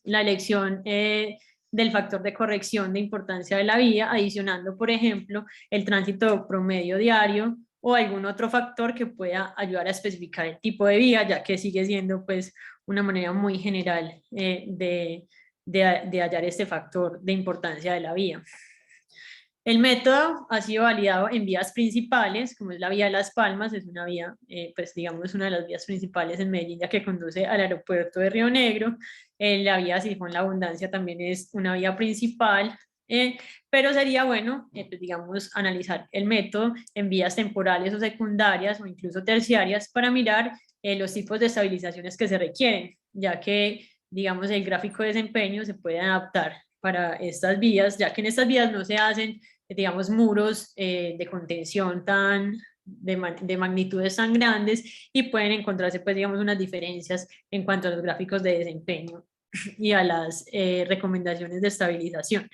[SPEAKER 2] la elección del factor de corrección de importancia de la vía, adicionando, por ejemplo, el tránsito promedio diario o algún otro factor que pueda ayudar a especificar el tipo de vía, ya que sigue siendo pues una manera muy general de hallar este factor de importancia de la vía. El método ha sido validado en vías principales, como es la vía de Las Palmas, es una vía, pues digamos, una de las vías principales en Medellín, ya que conduce al aeropuerto de Río Negro. La vía Sifón La Abundancia también es una vía principal, pero sería bueno, pues, digamos, analizar el método en vías temporales o secundarias o incluso terciarias para mirar los tipos de estabilizaciones que se requieren, ya que digamos, el gráfico de desempeño se puede adaptar para estas vías, ya que en estas vías no se hacen, digamos, muros de contención de magnitudes tan grandes y pueden encontrarse, pues, digamos, unas diferencias en cuanto a los gráficos de desempeño y a las recomendaciones de estabilización.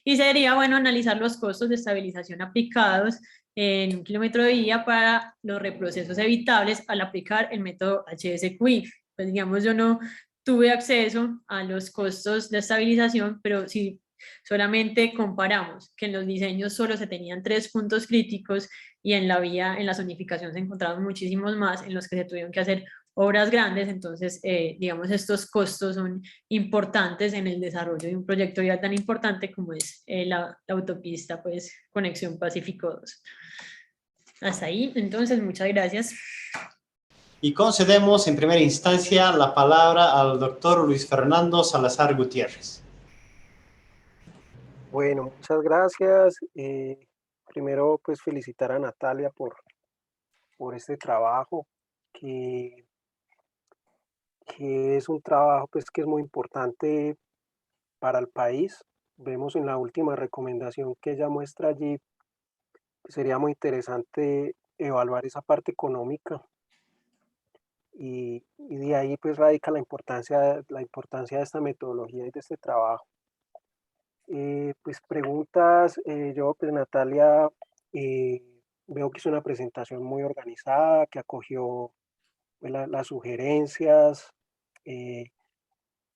[SPEAKER 2] Y sería bueno analizar los costos de estabilización aplicados en un kilómetro de vía para los reprocesos evitables al aplicar el método HSQI. Pues digamos, yo no tuve acceso a los costos de estabilización, pero si solamente comparamos que en los diseños solo se tenían 3 puntos críticos y en la vía, en la zonificación se encontraban muchísimos más en los que se tuvieron que hacer obras grandes, entonces digamos estos costos son importantes en el desarrollo de un proyecto vial tan importante como es la autopista pues Conexión Pacífico 2. Hasta ahí, entonces muchas gracias.
[SPEAKER 1] Y concedemos en primera instancia la palabra al doctor Luis Fernando Salazar Gutiérrez.
[SPEAKER 3] Bueno, muchas gracias. Primero, pues felicitar a Natalia por este trabajo, que es un trabajo pues que es muy importante para el país. Vemos en la última recomendación que ella muestra allí, pues, sería muy interesante evaluar esa parte económica y de ahí pues radica la importancia de esta metodología y de este trabajo. Pues preguntas, yo pues Natalia, eh, veo que es una presentación muy organizada, que acogió pues, las sugerencias. eh,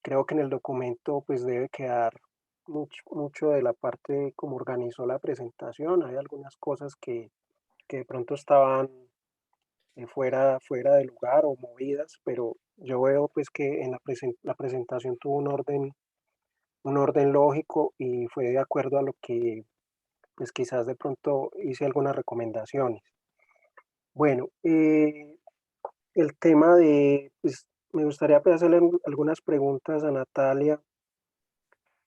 [SPEAKER 3] Creo que en el documento pues debe quedar mucho de la parte como organizó la presentación. Hay algunas cosas que de pronto estaban fuera de lugar o movidas, pero yo veo pues que en la presentación tuvo un orden lógico y fue de acuerdo a lo que pues quizás de pronto hice algunas recomendaciones. Bueno, el tema pues me gustaría pues, hacerle algunas preguntas a Natalia.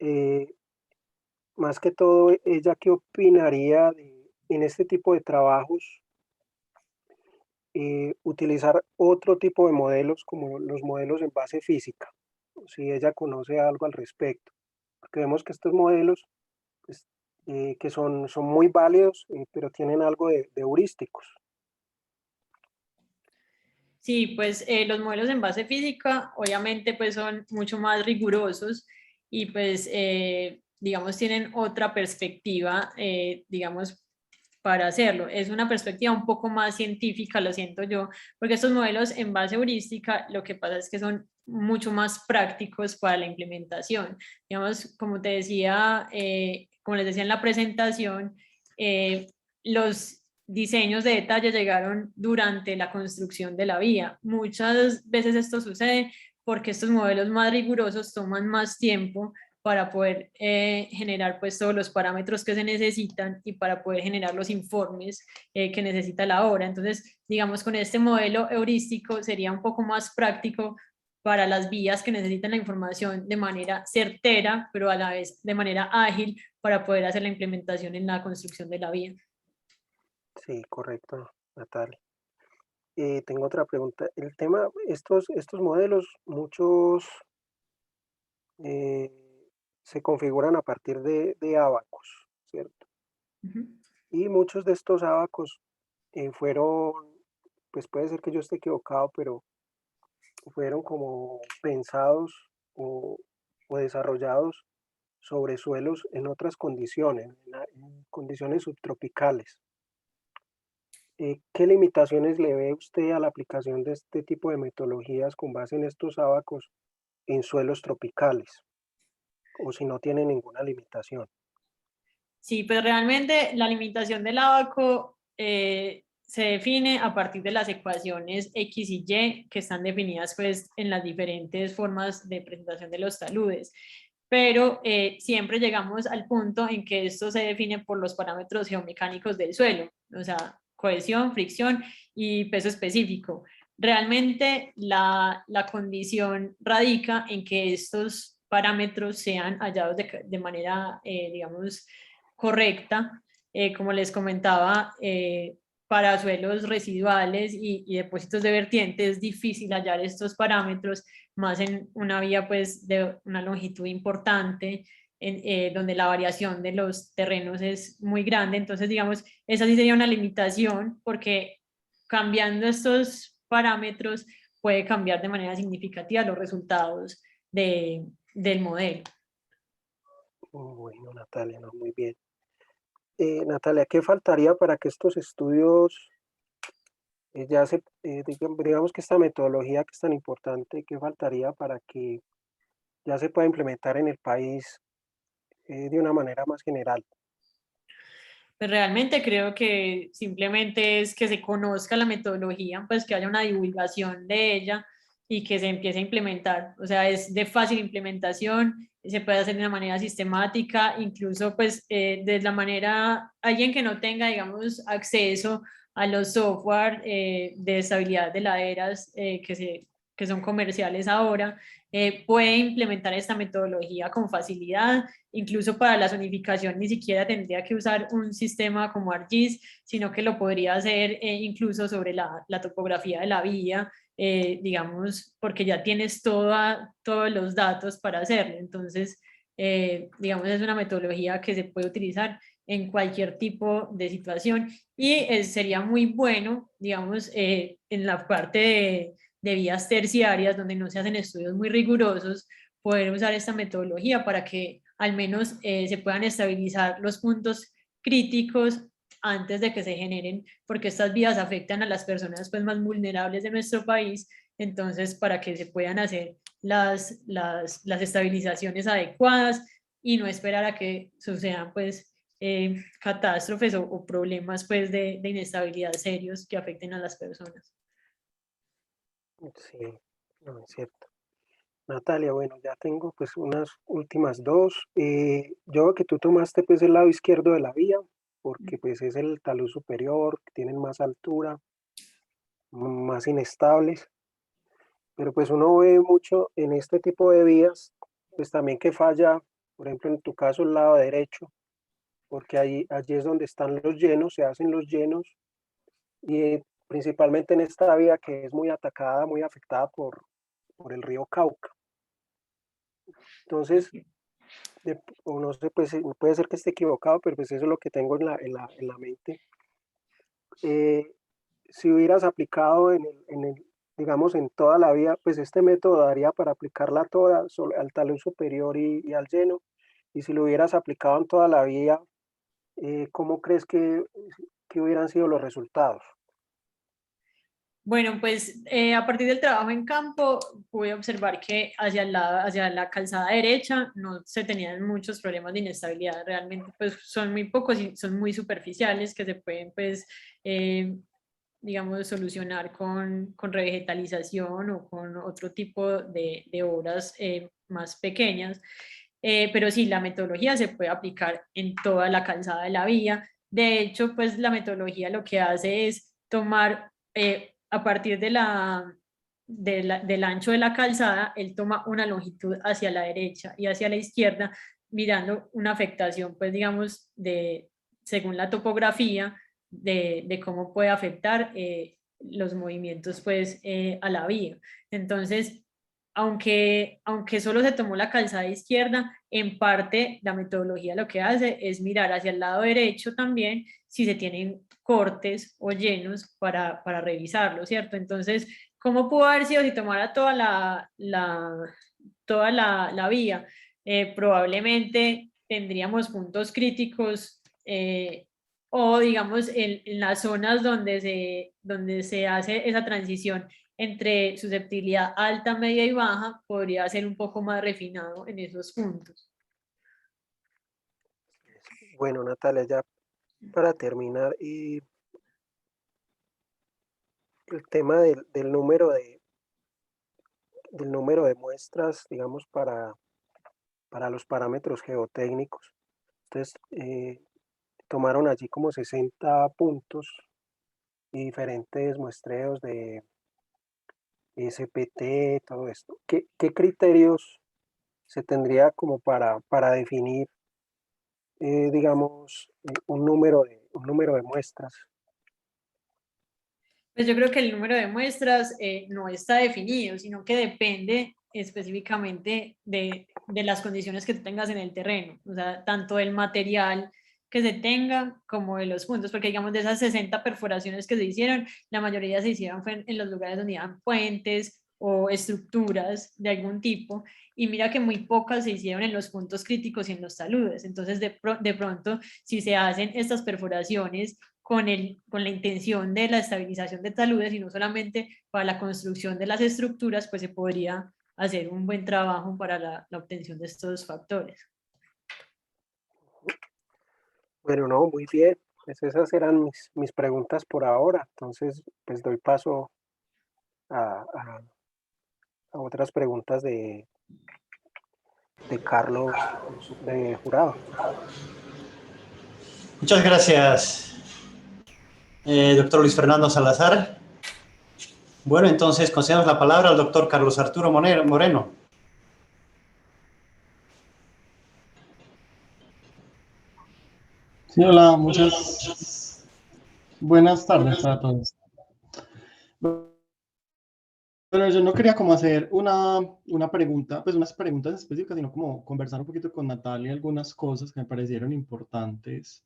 [SPEAKER 3] Eh, Más que todo, ella qué opinaría en este tipo de trabajos, utilizar otro tipo de modelos como los modelos en base física, si ella conoce algo al respecto, porque vemos que estos modelos pues, que son muy válidos, pero tienen algo de heurísticos.
[SPEAKER 2] Sí, pues los modelos en base física obviamente pues son mucho más rigurosos y pues digamos tienen otra perspectiva, digamos, para hacerlo. Es una perspectiva un poco más científica, lo siento yo, porque estos modelos en base heurística lo que pasa es que son mucho más prácticos para la implementación. Digamos, como te decía, como les decía en la presentación, los diseños de detalle llegaron durante la construcción de la vía. Muchas veces esto sucede porque estos modelos más rigurosos toman más tiempo para poder generar pues todos los parámetros que se necesitan y para poder generar los informes que necesita la obra. Entonces, digamos, con este modelo heurístico sería un poco más práctico para las vías que necesitan la información de manera certera, pero a la vez de manera ágil para poder hacer la implementación en la construcción de la vía.
[SPEAKER 3] Sí, correcto, Natalia. Tengo otra pregunta. El tema, estos modelos, muchos eh, se configuran a partir de ábacos, ¿cierto?
[SPEAKER 2] Uh-huh.
[SPEAKER 3] Y muchos de estos ábacos fueron, pues puede ser que yo esté equivocado, pero fueron como pensados o, o desarrollados sobre suelos en otras condiciones, en condiciones subtropicales. ¿Qué limitaciones le ve usted a la aplicación de este tipo de metodologías con base en estos ábacos en suelos tropicales? O si no tiene ninguna limitación.
[SPEAKER 2] Sí, pues realmente la limitación del abaco se define a partir de las ecuaciones X y Y que están definidas pues en las diferentes formas de presentación de los taludes. Pero siempre llegamos al punto en que esto se define por los parámetros geomecánicos del suelo, o sea, cohesión, fricción y peso específico. Realmente la condición radica en que estos parámetros sean hallados de manera, digamos, correcta. Como les comentaba, para suelos residuales y depósitos de vertiente es difícil hallar estos parámetros, más en una vía pues de una longitud importante, donde la variación de los terrenos es muy grande. Entonces, digamos, esa sí sería una limitación porque cambiando estos parámetros puede cambiar de manera significativa los resultados del modelo.
[SPEAKER 3] Bueno, Natalia, no, muy bien. Natalia, ¿qué faltaría para que estos estudios digamos que esta metodología que es tan importante, qué faltaría para que ya se pueda implementar en el país de una manera más general?
[SPEAKER 2] Pues realmente creo que simplemente es que se conozca la metodología, pues que haya una divulgación de ella y que se empiece a implementar. O sea, es de fácil implementación, se puede hacer de una manera sistemática, incluso pues de la manera, alguien que no tenga, digamos, acceso a los software de estabilidad de laderas que son comerciales ahora, puede implementar esta metodología con facilidad. Incluso para la zonificación ni siquiera tendría que usar un sistema como ArcGIS, sino que lo podría hacer incluso sobre la topografía de la vía, digamos, porque ya tienes todos los datos para hacerlo. Entonces, digamos, es una metodología que se puede utilizar en cualquier tipo de situación y sería muy bueno, digamos, en la parte de vías terciarias donde no se hacen estudios muy rigurosos, poder usar esta metodología para que al menos se puedan estabilizar los puntos críticos antes de que se generen, porque estas vías afectan a las personas pues, más vulnerables de nuestro país, entonces para que se puedan hacer las estabilizaciones adecuadas y no esperar a que sucedan pues catástrofes o problemas pues de inestabilidad serios que afecten a las personas.
[SPEAKER 3] Sí, no, es cierto. Natalia, bueno, ya tengo pues unas últimas dos. Yo veo que tú tomaste pues el lado izquierdo de la vía, porque pues es el talud superior, que tienen más altura, más inestables, pero pues uno ve mucho en este tipo de vías, pues también que falla, por ejemplo, en tu caso el lado derecho, porque allí es donde están los llenos, se hacen los llenos, y principalmente en esta vía que es muy atacada, muy afectada por el río Cauca. Entonces, o no sé, pues puede ser que esté equivocado, pero pues eso es lo que tengo en la mente. Si hubieras aplicado digamos, en toda la vía, pues este método daría para aplicarla toda, al talud superior y al lleno. Y si lo hubieras aplicado en toda la vía, ¿cómo crees que hubieran sido los resultados?
[SPEAKER 2] Bueno, pues a partir del trabajo en campo pude observar que hacia la calzada derecha no se tenían muchos problemas de inestabilidad, realmente pues son muy pocos y son muy superficiales que se pueden pues digamos solucionar con revegetalización o con otro tipo de obras más pequeñas. Pero sí, la metodología se puede aplicar en toda la calzada de la vía. De hecho, pues la metodología lo que hace es tomar a partir del ancho de la calzada, él toma una longitud hacia la derecha y hacia la izquierda, mirando una afectación, pues digamos, según la topografía, de cómo puede afectar los movimientos, pues, a la vía. Entonces, aunque solo se tomó la calzada izquierda, en parte la metodología lo que hace es mirar hacia el lado derecho también si se tienen cortes o llenos para revisarlo, ¿cierto? Entonces, ¿cómo pudo haber sido si tomara toda la vía? Probablemente tendríamos puntos críticos o digamos en las zonas donde se hace esa transición entre susceptibilidad alta, media y baja, podría ser un poco más refinado en esos puntos.
[SPEAKER 3] Bueno, Natalia, ya para terminar, el tema del número de muestras, digamos, para los parámetros geotécnicos. Entonces, tomaron allí como 60 puntos y diferentes muestreos de SPT, todo esto. ¿Qué criterios se tendría como para definir, digamos, un número de muestras?
[SPEAKER 2] Pues yo creo que el número de muestras no está definido, sino que depende específicamente de las condiciones que tú tengas en el terreno, o sea, tanto del material que se tenga como de los puntos, porque digamos de esas 60 perforaciones que se hicieron, la mayoría se hicieron en los lugares donde iban puentes o estructuras de algún tipo, y mira que muy pocas se hicieron en los puntos críticos y en los taludes, entonces de pronto si se hacen estas perforaciones con la intención de la estabilización de taludes y no solamente para la construcción de las estructuras, pues se podría hacer un buen trabajo para la obtención de estos factores.
[SPEAKER 3] Bueno, no, muy bien. Pues esas eran mis preguntas por ahora. Entonces, pues doy paso a otras preguntas de Carlos de Jurado.
[SPEAKER 1] Muchas gracias, doctor Luis Fernando Salazar. Bueno, entonces concedamos la palabra al doctor Carlos Arturo Moreno.
[SPEAKER 4] Sí, hola, muchas buenas tardes para todos. Bueno, yo no quería como hacer una pregunta, pues unas preguntas específicas, sino como conversar un poquito con Natalia algunas cosas que me parecieron importantes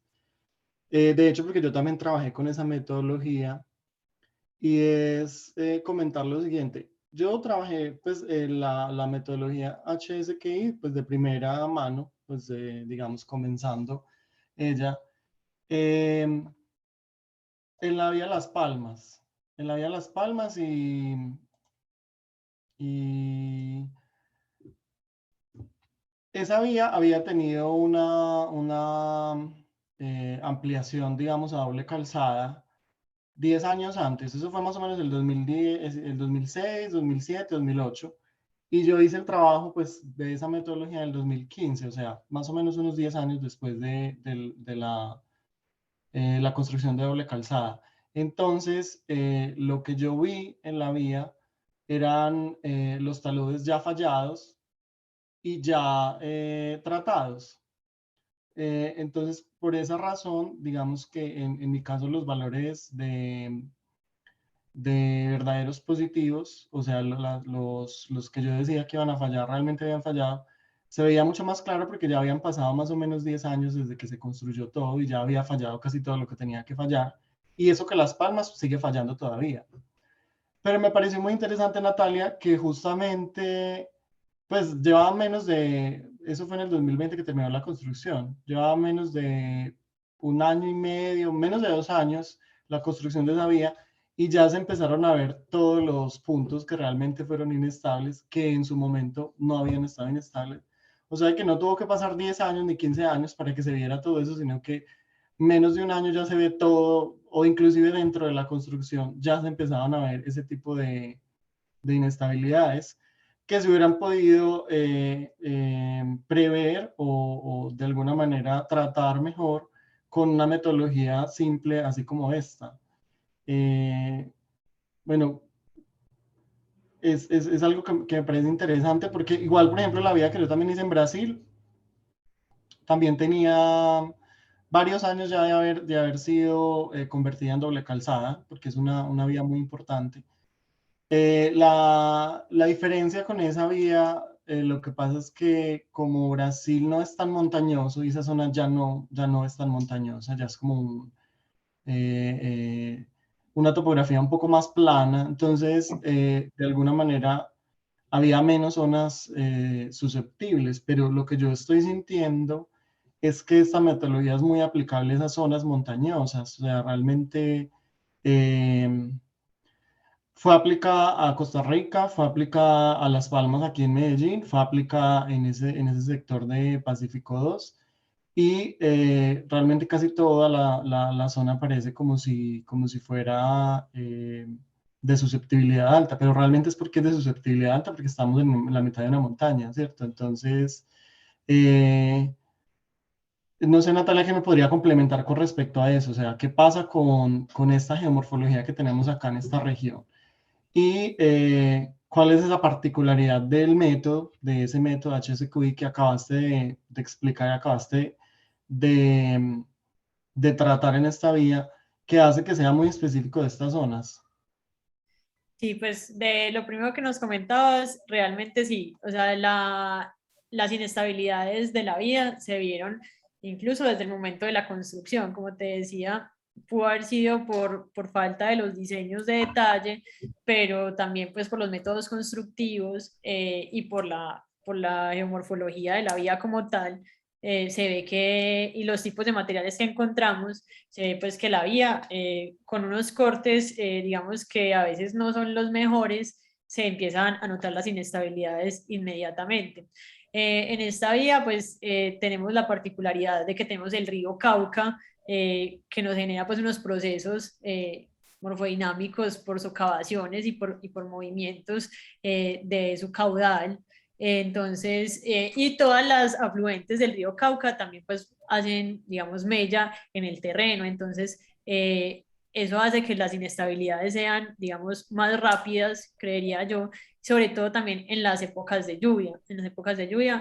[SPEAKER 4] De hecho, porque yo también trabajé con esa metodología y es comentar lo siguiente. Yo trabajé pues la metodología HSQI pues de primera mano, pues digamos comenzando ella em, en la vía Las Palmas, en la vía Las Palmas y esa vía había tenido una ampliación, digamos, a doble calzada 10 años antes. Eso fue más o menos el 2010, el 2006, 2007, 2008. Y yo hice el trabajo, pues, de esa metodología en el 2015, o sea, más o menos unos 10 años después de la construcción de doble calzada. Entonces, lo que yo vi en la vía eran los taludes ya fallados y ya tratados. Entonces, por esa razón, digamos que en mi caso los valores de verdaderos positivos, o sea, los que yo decía que iban a fallar, realmente habían fallado, se veía mucho más claro porque ya habían pasado más o menos 10 años desde que se construyó todo y ya había fallado casi todo lo que tenía que fallar. Y eso que Las Palmas sigue fallando todavía. Pero me pareció muy interesante, Natalia, que justamente pues llevaba menos de, eso fue en el 2020 que terminó la construcción, llevaba menos de un año y medio, menos de 2 años la construcción de esa vía y ya se empezaron a ver todos los puntos que realmente fueron inestables, que en su momento no habían estado inestables. O sea que no tuvo que pasar 10 años ni 15 años para que se viera todo eso, sino que menos de un año ya se ve todo, o inclusive dentro de la construcción ya se empezaban a ver ese tipo de inestabilidades que se hubieran podido prever o de alguna manera tratar mejor con una metodología simple así como esta. Eh, bueno, es algo que me parece interesante porque igual, por ejemplo, la vía que yo también hice en Brasil, también tenía varios años ya de haber sido convertida en doble calzada, porque es una vía muy importante. La diferencia con esa vía, lo que pasa es que como Brasil no es tan montañoso y esa zona ya no es tan montañosa, ya es como eh, eh, una topografía un poco más plana, entonces de alguna manera había menos zonas susceptibles, pero lo que yo estoy sintiendo es que esta metodología es muy aplicable a esas zonas montañosas, o sea, realmente... Eh, fue aplicada a Costa Rica, fue aplicada a Las Palmas aquí en Medellín, fue aplicada en ese sector de Pacífico 2 y realmente casi toda la zona parece como si fuera de susceptibilidad alta, pero realmente es porque es de susceptibilidad alta porque estamos en la mitad de una montaña, ¿cierto? Entonces, eh, no sé, Natalia, que me podría complementar con respecto a eso, o sea, ¿qué pasa con esta geomorfología que tenemos acá en esta región? Y cuál es esa particularidad del método, de ese método HSQI que acabaste de explicar y acabaste de, de tratar en esta vía, que hace que sea muy específico de estas zonas.
[SPEAKER 2] Sí, pues de lo primero que nos comentabas, realmente sí, o sea, las inestabilidades de la vida se vieron incluso desde el momento de la construcción, como te decía, pudo haber sido por falta de los diseños de detalle, pero también pues por los métodos constructivos y por la geomorfología de la vía como tal, se ve que, y los tipos de materiales que encontramos, se ve pues que la vía con unos cortes, digamos que a veces no son los mejores, se empiezan a notar las inestabilidades inmediatamente. En esta vía pues tenemos la particularidad de que tenemos el río Cauca, que nos genera pues unos procesos morfodinámicos por socavaciones y por movimientos de su caudal. Entonces, y todas las afluentes del río Cauca también pues hacen, digamos, mella en el terreno. Entonces, eso hace que las inestabilidades sean, digamos, más rápidas, creería yo, sobre todo también en las épocas de lluvia. En las épocas de lluvia,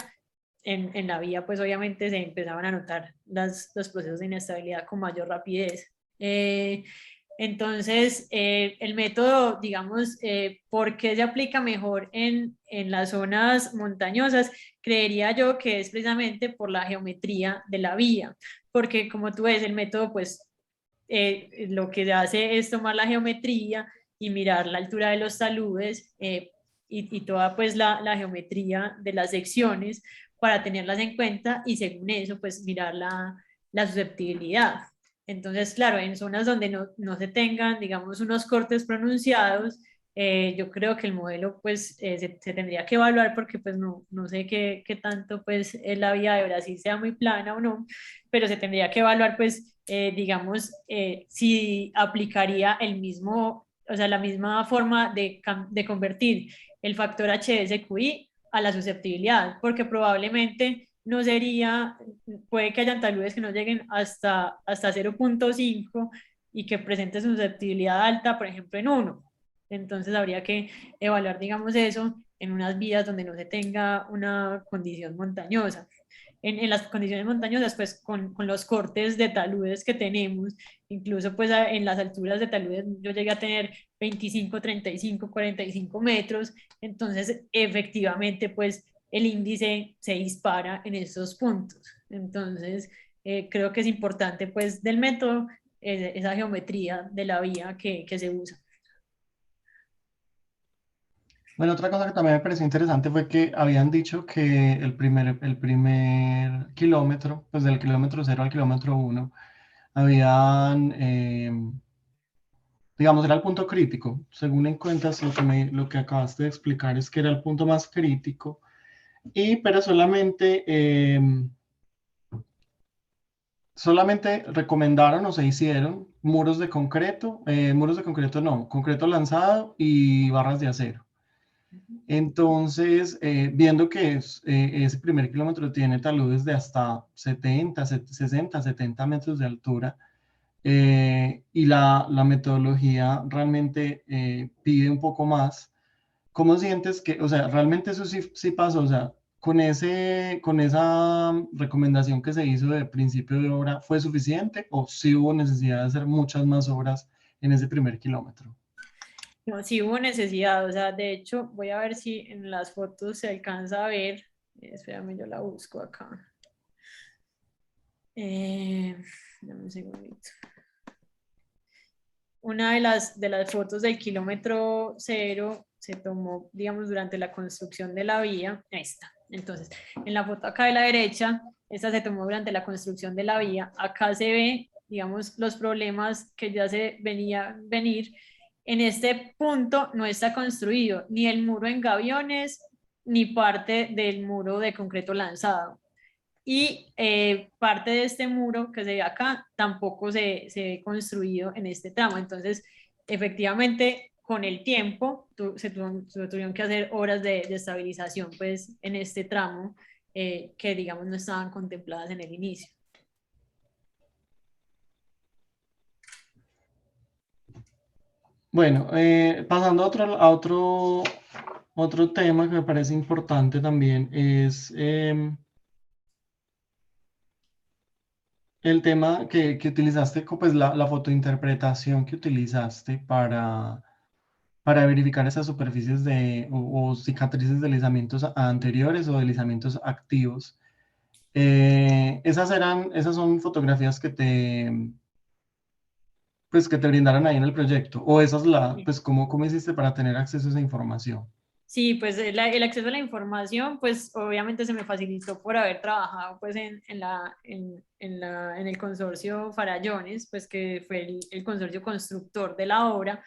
[SPEAKER 2] en la vía, pues obviamente se empezaban a notar los procesos de inestabilidad con mayor rapidez. Entonces, el método, digamos, ¿por qué se aplica mejor en las zonas montañosas? Creería yo que es precisamente por la geometría de la vía. porque como tú ves, el método pues lo que hace es tomar la geometría y mirar la altura de los taludes y toda pues la geometría de las secciones para tenerlas en cuenta y según eso pues mirar la susceptibilidad. Entonces, claro, en zonas donde no se tengan, digamos, unos cortes pronunciados, yo creo que el modelo pues se tendría que evaluar porque pues no sé qué tanto pues la vía de Brasil sea muy plana o no, pero se tendría que evaluar pues digamos si aplicaría el mismo, o sea, la misma forma de convertir el factor H de SQI a la susceptibilidad, porque probablemente no sería, puede que hayan taludes que no lleguen hasta 0.5 y que presenten susceptibilidad alta, por ejemplo, en 1. Entonces habría que evaluar, digamos, eso en unas vías donde no se tenga una condición montañosa. En las condiciones montañosas, pues con los cortes de taludes que tenemos, incluso pues en las alturas de taludes yo llegué a tener 25, 35, 45 metros, entonces efectivamente pues el índice se dispara en esos puntos. Entonces creo que es importante pues del método esa geometría de la vía que se usa.
[SPEAKER 4] Bueno, otra cosa que también me pareció interesante fue que habían dicho que el primer kilómetro, pues del kilómetro 0 al kilómetro 1, habían, digamos, era el punto crítico. Según encuentras, lo que acabaste de explicar es que era el punto más crítico, pero solamente recomendaron o se hicieron muros de concreto no, concreto lanzado y barras de acero. Entonces, viendo que ese primer kilómetro tiene taludes de hasta 70, 60, 70 metros de altura, y la metodología realmente pide un poco más, ¿cómo sientes que, o sea, realmente eso sí pasó? O sea, con esa recomendación que se hizo de principio de obra, ¿fue suficiente o sí hubo necesidad de hacer muchas más obras en ese primer kilómetro?
[SPEAKER 2] No, sí hubo necesidad, o sea, de hecho, voy a ver si en las fotos se alcanza a ver. Espérame, yo la busco acá. Dame un segundito. Una de las fotos del kilómetro 0 se tomó, digamos, durante la construcción de la vía. Ahí está. Entonces, en la foto acá de la derecha, esta se tomó durante la construcción de la vía. Acá se ve, digamos, los problemas que ya se venía venir. En este punto no está construido ni el muro en gaviones ni parte del muro de concreto lanzado. Y parte de este muro que se ve acá tampoco se ve construido en este tramo. Entonces, efectivamente, con el tiempo se tuvieron que hacer obras de estabilización pues, en este tramo que, digamos, no estaban contempladas en el inicio.
[SPEAKER 4] Bueno, pasando a otro tema que me parece importante también es el tema que utilizaste, pues la fotointerpretación que utilizaste para verificar esas superficies o cicatrices de deslizamientos anteriores o deslizamientos activos. Esas son fotografías pues que te brindaron ahí en el proyecto, o pues ¿cómo hiciste para tener acceso a esa información?
[SPEAKER 2] Sí, pues el acceso a la información, pues obviamente se me facilitó por haber trabajado pues en el consorcio Farallones, pues que fue el consorcio constructor de la obra.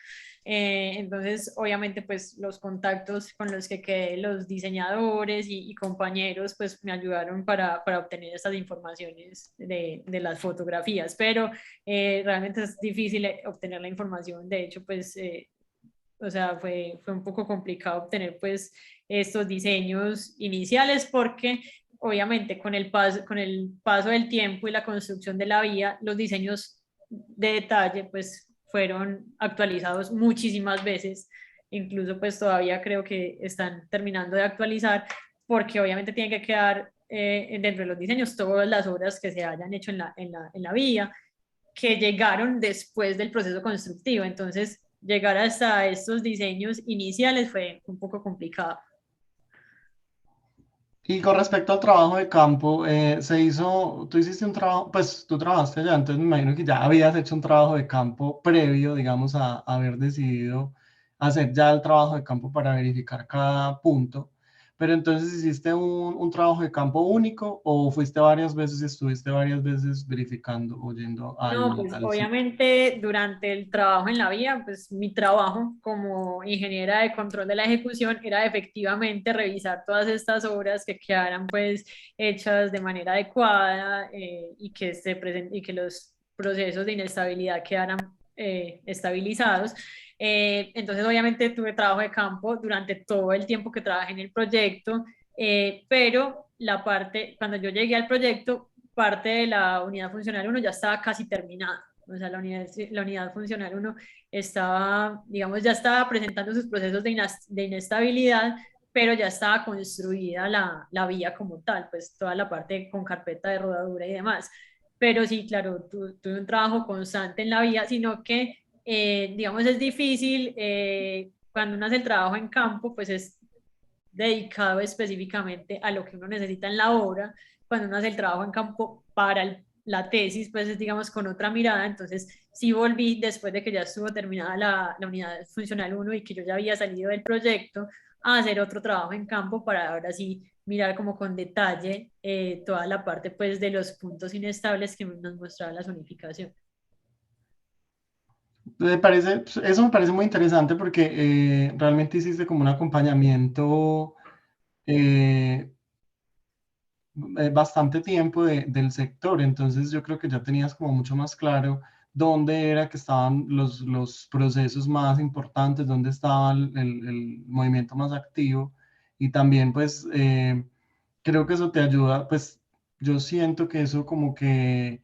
[SPEAKER 2] Entonces, obviamente, pues los contactos con los que quedé, los diseñadores y compañeros, pues me ayudaron para obtener estas informaciones de las fotografías, pero realmente es difícil obtener la información. De hecho, pues o sea, fue un poco complicado obtener pues estos diseños iniciales porque obviamente con el paso del tiempo y la construcción de la vía, los diseños de detalle pues fueron actualizados muchísimas veces, incluso pues todavía creo que están terminando de actualizar porque obviamente tienen que quedar dentro de los diseños todas las obras que se hayan hecho en la vía que llegaron después del proceso constructivo. Entonces, llegar hasta estos diseños iniciales fue un poco complicado.
[SPEAKER 4] Y con respecto al trabajo de campo, tú hiciste un trabajo, pues tú trabajaste allá, entonces me imagino que ya habías hecho un trabajo de campo previo, digamos, a haber decidido hacer ya el trabajo de campo para verificar cada punto. Pero entonces, ¿hiciste un trabajo de campo único o fuiste varias veces y estuviste varias veces verificando o yendo
[SPEAKER 2] No,
[SPEAKER 4] al,
[SPEAKER 2] pues
[SPEAKER 4] al sitio?
[SPEAKER 2] obviamente durante el trabajo en la vía, pues mi trabajo como ingeniera de control de la ejecución era efectivamente revisar todas estas obras que quedaran pues hechas de manera adecuada y que y que los procesos de inestabilidad quedaran estabilizados. Entonces obviamente tuve trabajo de campo durante todo el tiempo que trabajé en el proyecto, pero cuando yo llegué al proyecto, parte de la unidad funcional uno ya estaba casi terminada. O sea, la unidad funcional uno estaba, digamos, ya estaba presentando sus procesos de inestabilidad, pero ya estaba construida la vía como tal, pues toda la parte con carpeta de rodadura y demás. Pero sí, claro, tuve un trabajo constante en la vía, sino que, digamos, es difícil cuando uno hace el trabajo en campo, pues es dedicado específicamente a lo que uno necesita en la obra. Cuando uno hace el trabajo en campo para la tesis, pues es, digamos, con otra mirada. Entonces, sí volví después de que ya estuvo terminada la unidad funcional uno y que yo ya había salido del proyecto a hacer otro trabajo en campo para ahora sí mirar como con detalle toda la parte pues de los puntos inestables que nos mostraba la zonificación.
[SPEAKER 4] Eso me parece muy interesante porque realmente hiciste como un acompañamiento eh, bastante tiempo del sector, entonces yo creo que ya tenías como mucho más claro dónde era que estaban los procesos más importantes, dónde estaba el movimiento más activo y también pues creo que eso te ayuda, pues yo siento que eso como que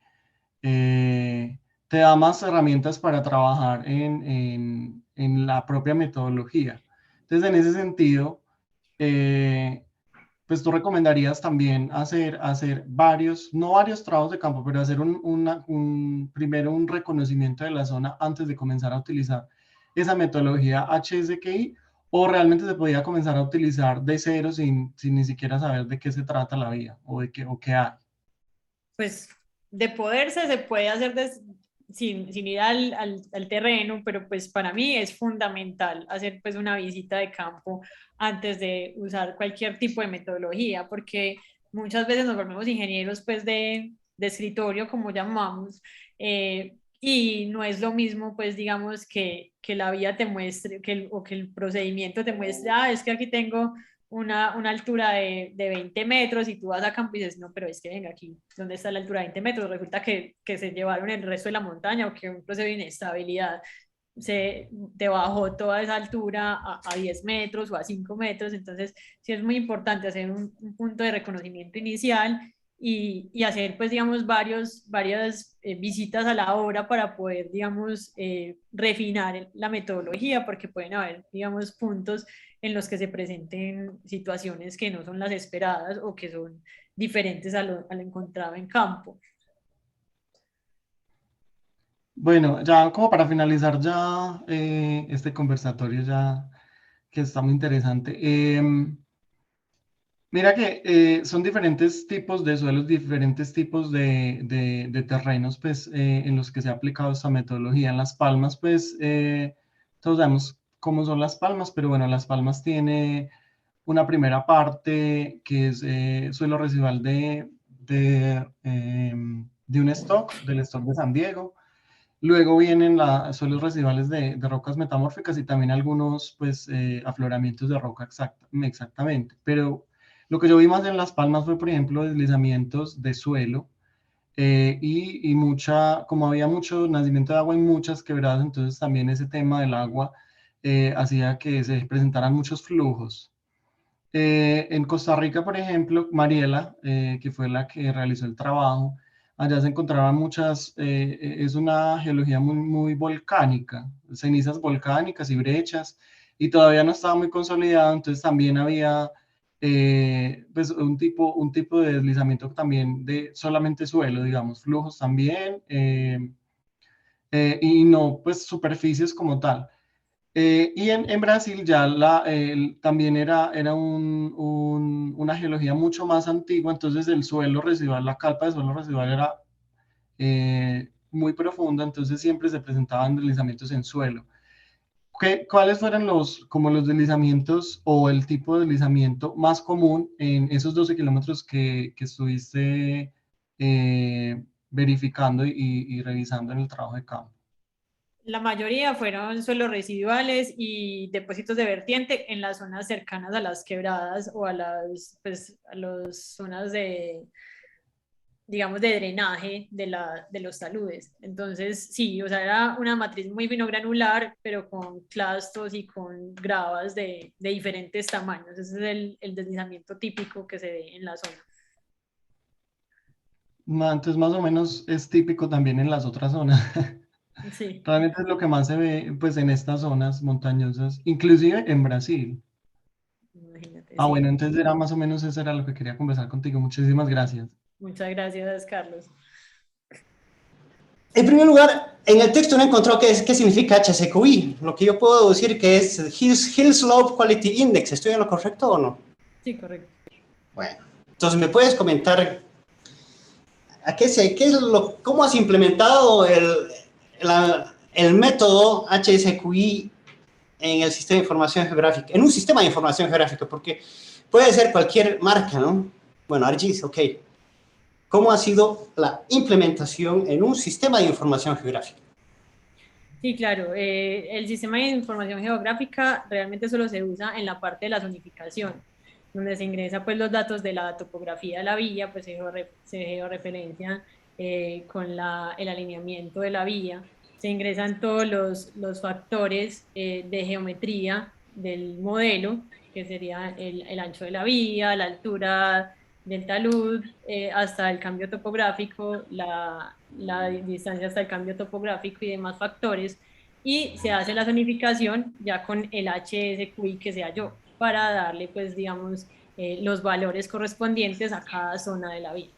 [SPEAKER 4] eh, te da más herramientas para trabajar en la propia metodología. Entonces en ese sentido, eh, pues tú recomendarías también hacer varios, no varios trabajos de campo, pero hacer primero un reconocimiento de la zona antes de comenzar a utilizar esa metodología HSKI, o realmente se podía comenzar a utilizar de cero sin ni siquiera saber de qué se trata la vía o qué hay.
[SPEAKER 2] Pues de poderse se puede hacer sin ir al terreno, pero pues para mí es fundamental hacer pues una visita de campo antes de usar cualquier tipo de metodología, porque muchas veces nos volvemos ingenieros pues de escritorio, como llamamos, y no es lo mismo pues digamos que la vía te muestre, o que el procedimiento te muestre, ah, es que aquí tengo una altura de 20 metros y tú vas a campo y dices, no, pero es que venga aquí, ¿dónde está la altura de 20 metros? Resulta que se llevaron el resto de la montaña o que un proceso de inestabilidad te bajó toda esa altura a 10 metros o a 5 metros. Entonces, sí es muy importante hacer un punto de reconocimiento inicial y hacer, pues, digamos, varias visitas a la obra para poder, digamos, refinar la metodología, porque pueden haber, digamos, puntos en los que se presenten situaciones que no son las esperadas o que son diferentes a lo encontrado en campo.
[SPEAKER 4] Bueno, ya como para finalizar ya este conversatorio ya que está muy interesante. Mira que son diferentes tipos de suelos, diferentes tipos de terrenos pues, en los que se ha aplicado esta metodología. En Las Palmas, pues, todos sabemos cómo son Las Palmas, pero bueno, Las Palmas tiene una primera parte que es suelo residual de un stock, del stock de San Diego. Luego vienen los suelos residuales de rocas metamórficas y también algunos pues, afloramientos de roca exactamente. Pero lo que yo vi más en Las Palmas fue, por ejemplo, deslizamientos de suelo como había mucho nacimiento de agua y muchas quebradas, entonces también ese tema del agua hacía que se presentaran muchos flujos. En Costa Rica, por ejemplo, Mariela, que fue la que realizó el trabajo, allá se encontraban es una geología muy volcánica, cenizas volcánicas y brechas, y todavía no estaba muy consolidado, entonces también había pues un tipo de deslizamiento también de solamente suelo, digamos, flujos también, y no pues superficies como tal. Y en Brasil ya también era una geología mucho más antigua, entonces el suelo residual, la capa de suelo residual era muy profunda, entonces siempre se presentaban deslizamientos en suelo. ¿Cuáles fueron como los deslizamientos o el tipo de deslizamiento más común en esos 12 kilómetros que estuviste verificando y revisando en el trabajo de campo?
[SPEAKER 2] La mayoría fueron suelos residuales y depósitos de vertiente en las zonas cercanas a las quebradas o a las zonas de, digamos, de drenaje de los taludes. Entonces, sí, o sea, era una matriz muy finogranular, pero con clastos y con gravas de diferentes tamaños. Ese es el deslizamiento típico que se ve en la zona.
[SPEAKER 4] Entonces, más o menos es típico también en las otras zonas.
[SPEAKER 2] Sí.
[SPEAKER 4] Realmente es lo que más se ve pues, en estas zonas montañosas, inclusive en Brasil.
[SPEAKER 2] Imagínate,
[SPEAKER 4] Ah,
[SPEAKER 2] sí.
[SPEAKER 4] bueno, entonces era más o menos eso era lo que quería conversar contigo. Muchísimas gracias.
[SPEAKER 2] Muchas gracias, Carlos.
[SPEAKER 1] En primer lugar, en el texto no he encontrado qué significa HSQI. Lo que yo puedo decir que es Hill Slope Quality Index. ¿Estoy en lo correcto o no?
[SPEAKER 2] Sí, correcto.
[SPEAKER 1] Bueno, entonces, ¿me puedes comentar cómo has implementado el método HSQI en el sistema de información geográfica, en un sistema de información geográfica? Porque puede ser cualquier marca, ¿no? Bueno, ArcGIS, ok. ¿Cómo ha sido la implementación en un sistema de información geográfica?
[SPEAKER 2] Sí, claro. El sistema de información geográfica realmente solo se usa en la parte de la zonificación, donde se ingresan pues, los datos de la topografía de la vía, pues se georreferencian con el alineamiento de la vía. Se ingresan todos los factores de geometría del modelo, que sería el ancho de la vía, la altura del talud, hasta el cambio topográfico, la distancia hasta el cambio topográfico y demás factores, y se hace la zonificación ya con el HSQI que se halló para darle, pues, digamos, los valores correspondientes a cada zona de la vía.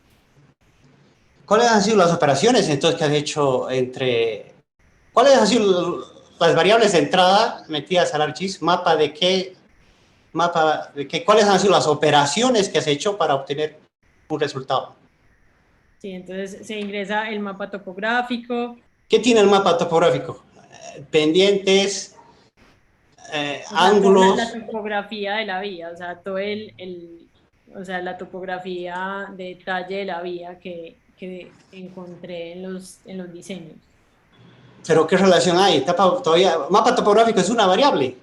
[SPEAKER 1] ¿Cuáles han sido las operaciones entonces que has hecho cuáles han sido las variables de entrada metidas al ArcGIS? ¿Cuáles han sido las operaciones que has hecho para obtener un resultado?
[SPEAKER 2] Sí, entonces se ingresa el mapa topográfico.
[SPEAKER 1] ¿Qué tiene el mapa topográfico? Pendientes,
[SPEAKER 2] O sea,
[SPEAKER 1] ángulos.
[SPEAKER 2] la topografía de la vía, o sea, o sea, la topografía de detalle de la vía que encontré en los diseños.
[SPEAKER 1] ¿Pero qué relación hay? Mapa topográfico es una variable.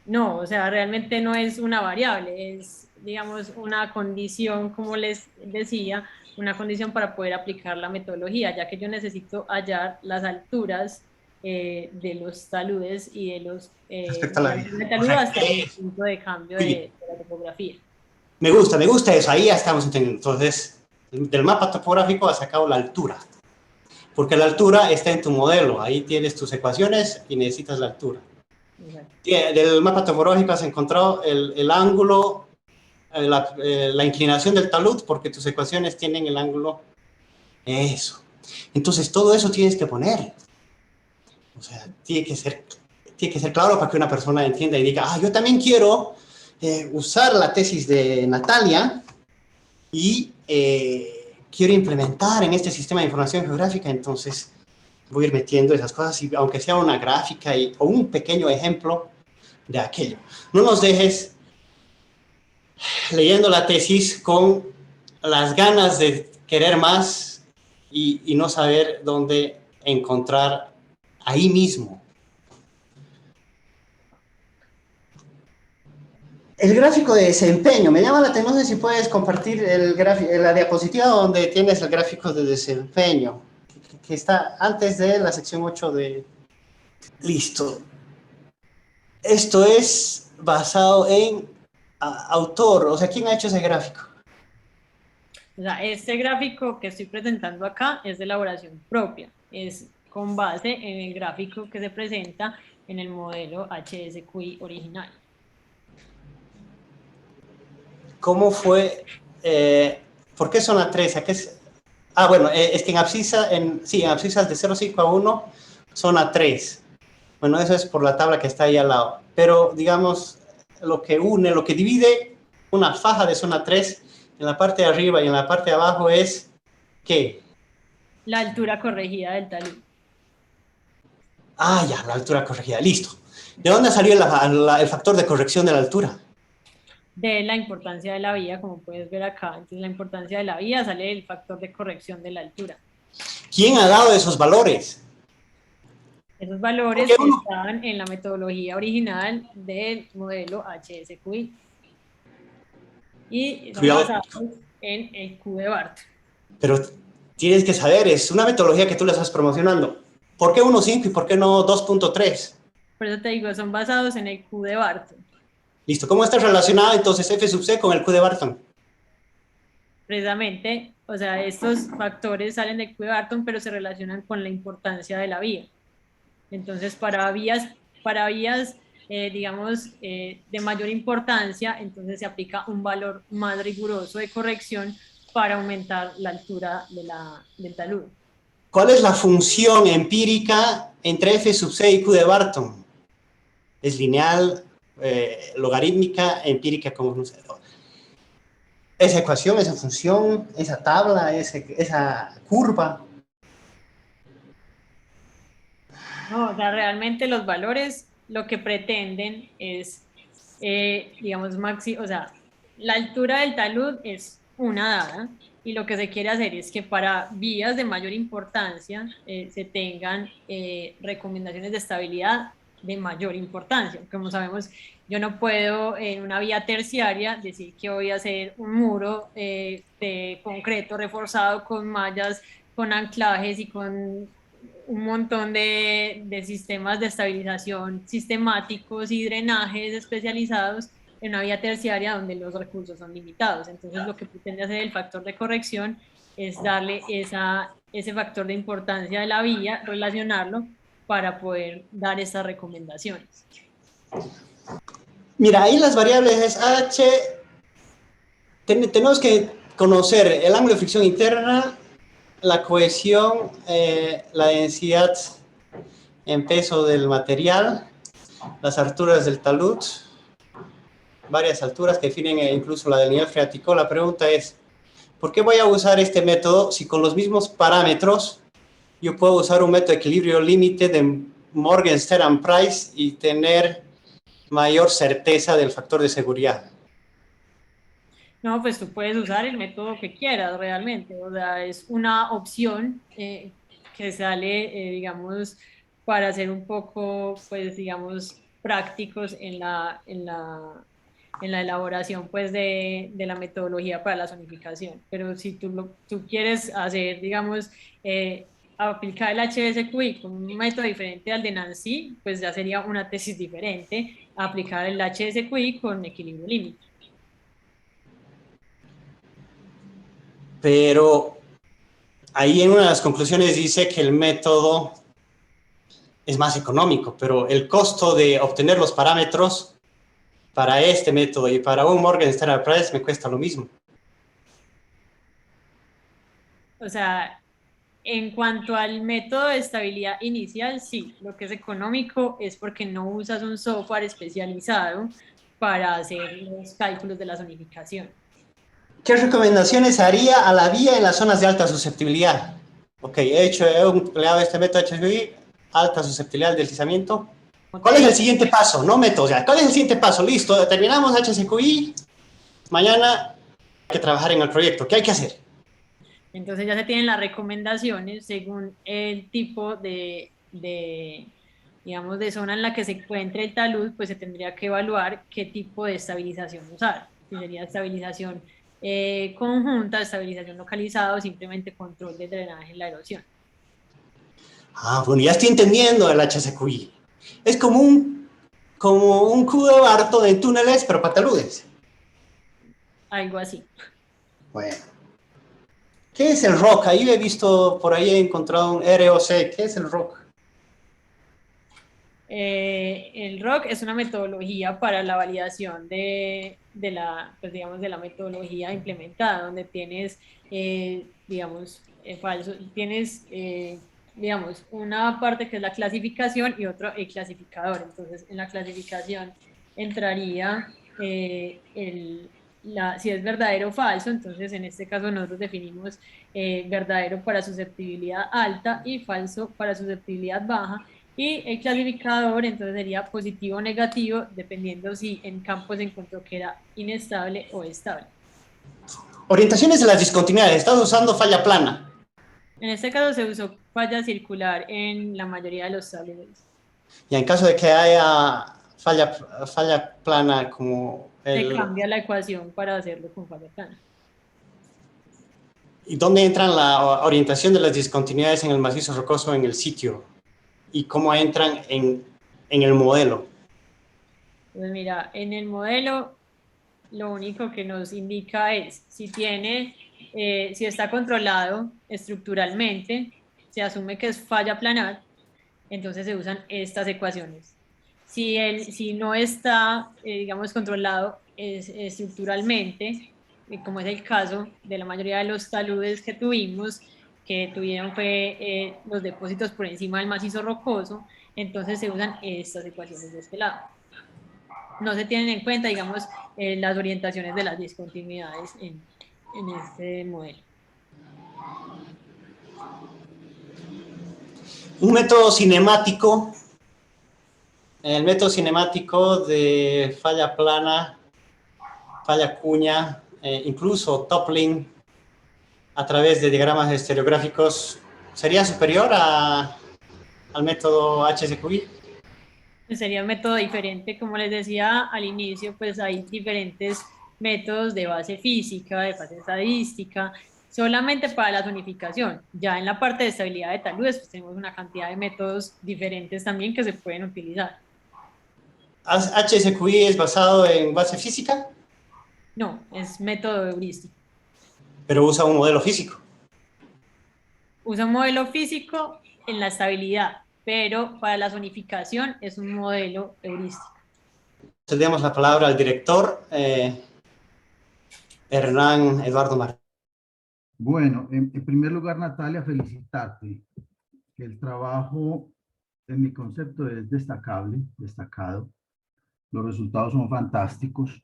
[SPEAKER 2] No, o sea, realmente no es una variable, es, digamos, una condición, como les decía, una condición para poder aplicar la metodología, ya que yo necesito hallar las alturas de los taludes y de los
[SPEAKER 1] Respecto a la vía.
[SPEAKER 2] hasta el punto de cambio de la topografía.
[SPEAKER 1] Me gusta eso, ahí ya estamos entendiendo. Entonces, del mapa topográfico has sacado la altura, porque la altura está en tu modelo, ahí tienes tus ecuaciones y necesitas la altura.
[SPEAKER 2] Exacto.
[SPEAKER 1] Del mapa topográfico has encontrado el ángulo, la inclinación del talud, porque tus ecuaciones tienen el ángulo. Eso. Entonces, todo eso tienes que poner. O sea, tiene que ser claro para que una persona entienda y diga, yo también quiero usar la tesis de Natalia y quiero implementar en este sistema de información geográfica, entonces voy a ir metiendo esas cosas, y aunque sea una gráfica o un pequeño ejemplo de aquello. No nos dejes leyendo la tesis con las ganas de querer más y no saber dónde encontrar ahí mismo. El gráfico de desempeño, me llama la atención, no sé si puedes compartir la diapositiva donde tienes el gráfico de desempeño, que está antes de la sección 8 de... Listo. Esto es basado en autor, o sea, ¿quién ha hecho ese gráfico?
[SPEAKER 2] O sea, este gráfico que estoy presentando acá es de elaboración propia, es con base en el gráfico que se presenta en el modelo HSQI original.
[SPEAKER 1] ¿Cómo fue? ¿Por qué zona 3? Bueno, es que en abscisas de 0,5 a 1, zona 3. Bueno, eso es por la tabla que está ahí al lado. Pero, digamos, lo que une, lo que divide una faja de zona 3 en la parte de arriba y en la parte de abajo es, ¿qué?
[SPEAKER 2] La altura corregida del talud.
[SPEAKER 1] Ah, ya, la altura corregida, listo. ¿De dónde salió el factor de corrección de la altura?
[SPEAKER 2] De la importancia de la vía, como puedes ver acá. Entonces, la importancia de la vía sale del factor de corrección de la altura.
[SPEAKER 1] ¿Quién ha dado esos valores?
[SPEAKER 2] Esos valores están en la metodología original del modelo HSQI y son basados en el Q de Barton.
[SPEAKER 1] Pero tienes que saber, es una metodología que tú le estás promocionando. ¿Por qué 1.5 y por qué no 2.3?
[SPEAKER 2] Por eso te digo, son basados en el Q de Barton.
[SPEAKER 1] Listo, ¿cómo está relacionado entonces F sub C con el Q de Barton?
[SPEAKER 2] Precisamente, o sea, estos factores salen del Q de Barton, pero se relacionan con la importancia de la vía. Entonces, para vías digamos, de mayor importancia, entonces se aplica un valor más riguroso de corrección para aumentar la altura del talud.
[SPEAKER 1] ¿Cuál es la función empírica entre F sub C y Q de Barton? ¿Es lineal, logarítmica, empírica? Como no sé. Esa ecuación, esa función, esa tabla, esa curva.
[SPEAKER 2] No, o sea, realmente los valores lo que pretenden es, digamos, o sea, la altura del talud es una dada y lo que se quiere hacer es que para vías de mayor importancia se tengan recomendaciones de estabilidad de mayor importancia. Como sabemos, yo no puedo en una vía terciaria decir que voy a hacer un muro de concreto reforzado con mallas, con anclajes y con un montón de sistemas de estabilización sistemáticos y drenajes especializados en una vía terciaria donde los recursos son limitados. Entonces, lo que pretende hacer el factor de corrección es darle ese factor de importancia de la vía, relacionarlo para poder dar estas recomendaciones.
[SPEAKER 1] Mira, ahí las variables es H. Tenemos que conocer el ángulo de fricción interna, la cohesión, la densidad en peso del material, las alturas del talud, varias alturas que definen incluso la del nivel freático. La pregunta es, ¿por qué voy a usar este método si con los mismos parámetros yo puedo usar un método de equilibrio límite de Morgenstern Price y tener mayor certeza del factor de seguridad?
[SPEAKER 2] No, pues tú puedes usar el método que quieras realmente, o sea, es una opción que sale, digamos, para ser un poco, pues, digamos, prácticos en la elaboración, pues, de la metodología para la zonificación. Pero si tú quieres hacer, digamos, aplicar el HSQI con un método diferente al de Nancy, pues ya sería una tesis diferente, aplicar el HSQI con equilibrio límite.
[SPEAKER 1] Pero ahí en una de las conclusiones dice que el método es más económico, pero el costo de obtener los parámetros para este método y para un Morgenstern Price me cuesta lo mismo.
[SPEAKER 2] O sea, en cuanto al método de estabilidad inicial, sí, lo que es económico es porque no usas un software especializado para hacer los cálculos de la zonificación.
[SPEAKER 1] ¿Qué recomendaciones haría a la vía en las zonas de alta susceptibilidad? Ok, he empleado este método HSQI, alta susceptibilidad del deslizamiento. ¿Cuál es el siguiente paso? No método, o sea, ¿cuál es el siguiente paso? Listo, terminamos HSQI, mañana hay que trabajar en el proyecto. ¿Qué hay que hacer?
[SPEAKER 2] Entonces ya se tienen las recomendaciones según el tipo digamos, de zona en la que se encuentre el talud, pues se tendría que evaluar qué tipo de estabilización usar. Si sería estabilización conjunta, estabilización localizada o simplemente control de drenaje en la erosión.
[SPEAKER 1] Ah, bueno, ya estoy entendiendo el HSQI. Es como un Q de Barton de túneles, pero para taludes.
[SPEAKER 2] Algo así.
[SPEAKER 1] Bueno. ¿Qué es el ROC? Ahí he visto, por ahí he encontrado un ROC. ¿Qué es el ROC?
[SPEAKER 2] El ROC es una metodología para la validación pues, digamos, de la metodología implementada, donde tienes, digamos, tienes digamos, una parte que es la clasificación y otro el clasificador. Entonces, en la clasificación entraría si es verdadero o falso. Entonces, en este caso nosotros definimos verdadero para susceptibilidad alta y falso para susceptibilidad baja. Y el clasificador entonces sería positivo o negativo, dependiendo si en campo se encontró que era inestable o estable.
[SPEAKER 1] Orientaciones de las discontinuidades. Estás usando falla plana.
[SPEAKER 2] En este caso se usó falla circular en la mayoría de los tableros.
[SPEAKER 1] Y en caso de que haya falla plana como
[SPEAKER 2] Se cambia la ecuación para hacerlo con falla plana.
[SPEAKER 1] ¿Y dónde entran la orientación de las discontinuidades en el macizo rocoso en el sitio? ¿Y cómo entran en el modelo?
[SPEAKER 2] Entonces, mira, en el modelo lo único que nos indica es si está controlado estructuralmente, se asume que es falla planar, entonces se usan estas ecuaciones. Si no está, digamos, controlado estructuralmente, como es el caso de la mayoría de los taludes que tuvimos, que tuvieron los depósitos por encima del macizo rocoso, entonces se usan estas ecuaciones de este lado. No se tienen en cuenta, digamos, las orientaciones de las discontinuidades en este modelo.
[SPEAKER 1] Un método cinemático. El método cinemático de falla plana, falla cuña, incluso toppling a través de diagramas estereográficos, ¿sería superior al método HSQI?
[SPEAKER 2] Sería un método diferente, como les decía al inicio, pues hay diferentes métodos de base física, de base estadística, solamente para la zonificación. Ya en la parte de estabilidad de taludes, pues tenemos una cantidad de métodos diferentes también que se pueden utilizar.
[SPEAKER 1] ¿HSQI es basado en base física?
[SPEAKER 2] No, es método heurístico.
[SPEAKER 1] Pero usa un modelo físico.
[SPEAKER 2] Usa un modelo físico en la estabilidad, pero para la zonificación es un modelo heurístico.
[SPEAKER 1] Cedemos la palabra al director, Hernán Eduardo Martínez.
[SPEAKER 5] Bueno, en primer lugar, Natalia, felicitarte. El trabajo, en mi concepto, es destacado. Los resultados son fantásticos.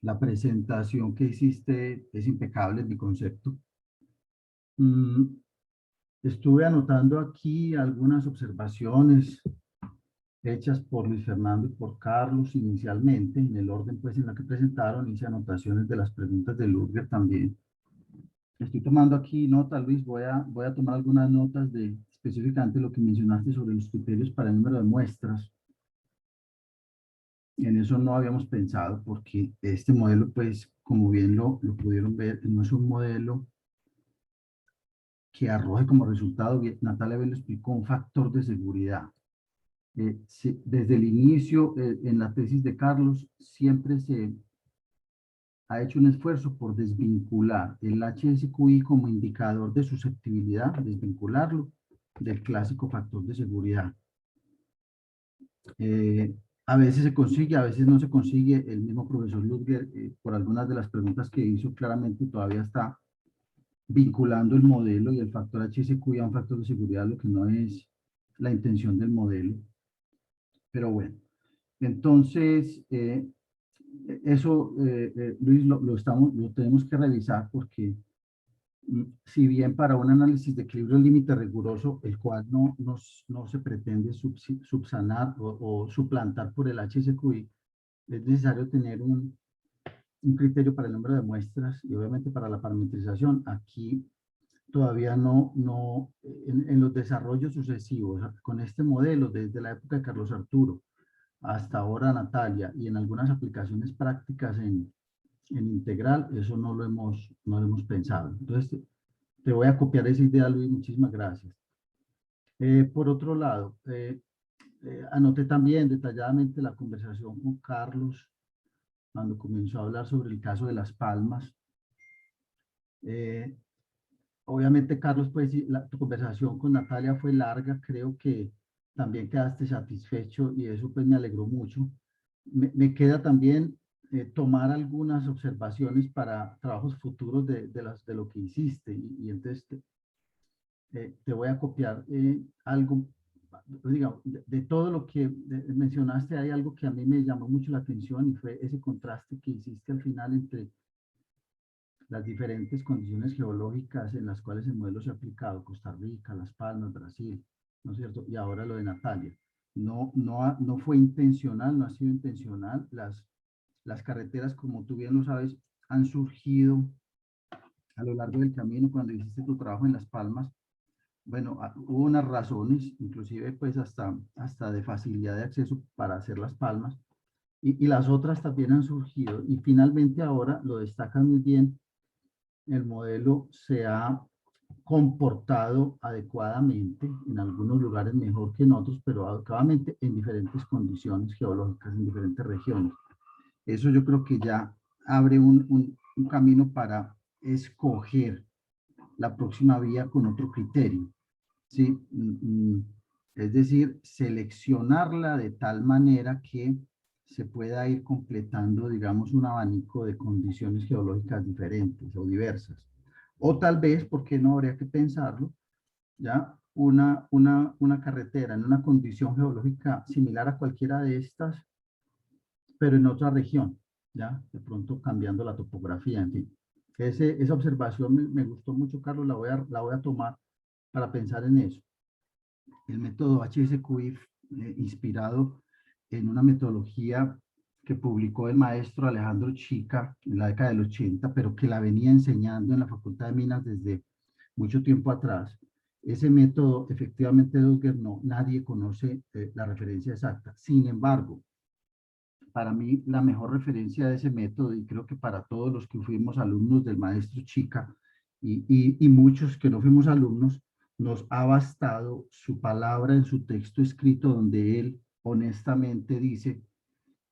[SPEAKER 5] La presentación que hiciste es impecable, en mi concepto. Estuve anotando aquí algunas observaciones hechas por Luis Fernando y por Carlos inicialmente, en el orden pues en la que presentaron, hice anotaciones de las preguntas de Ludger también. Estoy tomando aquí notas, Luis, voy a tomar algunas notas de específicamente lo que mencionaste sobre los criterios para el número de muestras. En eso no habíamos pensado porque este modelo, pues, como bien lo pudieron ver, no es un modelo que arroje como resultado, Natalia bien lo explicó, un factor de seguridad. Desde el inicio, en la tesis de Carlos, siempre se ha hecho un esfuerzo por desvincular el HSQI como indicador de susceptibilidad, desvincularlo del clásico factor de seguridad. A veces se consigue, a veces no se consigue. El mismo profesor Ludger, por algunas de las preguntas que hizo, claramente todavía está vinculando el modelo y el factor HSQI a un factor de seguridad, lo que no es la intención del modelo. Pero bueno, entonces, eso, Luis, lo tenemos que revisar porque si bien para un análisis de equilibrio límite riguroso, el cual no se pretende subsanar o suplantar por el HSQI, es necesario tener un criterio para el número de muestras y obviamente para la parametrización. Aquí todavía en los desarrollos sucesivos, con este modelo, desde la época de Carlos Arturo hasta ahora Natalia, y en algunas aplicaciones prácticas en integral, eso no lo hemos pensado. Entonces, te voy a copiar esa idea, Luis, muchísimas gracias. Por otro lado, anoté también detalladamente la conversación con Carlos cuando comenzó a hablar sobre el caso de Las Palmas. Obviamente, Carlos, pues tu conversación con Natalia fue larga, creo que también quedaste satisfecho y eso pues me alegró mucho. Me queda también tomar algunas observaciones para trabajos futuros de lo que hiciste y entonces te voy a copiar algo, digamos, de todo lo que mencionaste, hay algo que a mí me llamó mucho la atención y fue ese contraste que hiciste al final entre las diferentes condiciones geológicas en las cuales el modelo se ha aplicado, Costa Rica, Las Palmas, Brasil, ¿no es cierto? Y ahora lo de Natalia. No fue intencional, no ha sido intencional. Las carreteras, como tú bien lo sabes, han surgido a lo largo del camino cuando hiciste tu trabajo en Las Palmas. Bueno, hubo unas razones, inclusive pues hasta de facilidad de acceso para hacer Las Palmas, y las otras también han surgido, y finalmente ahora lo destacan muy bien, el modelo se ha comportado adecuadamente, en algunos lugares mejor que en otros, pero adecuadamente en diferentes condiciones geológicas, en diferentes regiones. Eso yo creo que ya abre un camino para escoger la próxima vía con otro criterio. ¿Sí? Es decir, seleccionarla de tal manera que se pueda ir completando, digamos, un abanico de condiciones geológicas diferentes o diversas. O tal vez, porque no habría que pensarlo, ya una carretera en una condición geológica similar a cualquiera de estas, pero en otra región, ya, de pronto cambiando la topografía, en fin. Esa observación me gustó mucho, Carlos, la voy a tomar para pensar en eso. El método HSQI, inspirado en una metodología que publicó el maestro Alejandro Chica en la década del 80, pero que la venía enseñando en la Facultad de Minas desde mucho tiempo atrás. Ese método, efectivamente, Ludger, nadie conoce la referencia exacta. Sin embargo, para mí, la mejor referencia de ese método, y creo que para todos los que fuimos alumnos del maestro Chica, y muchos que no fuimos alumnos, nos ha bastado su palabra en su texto escrito, donde él honestamente dice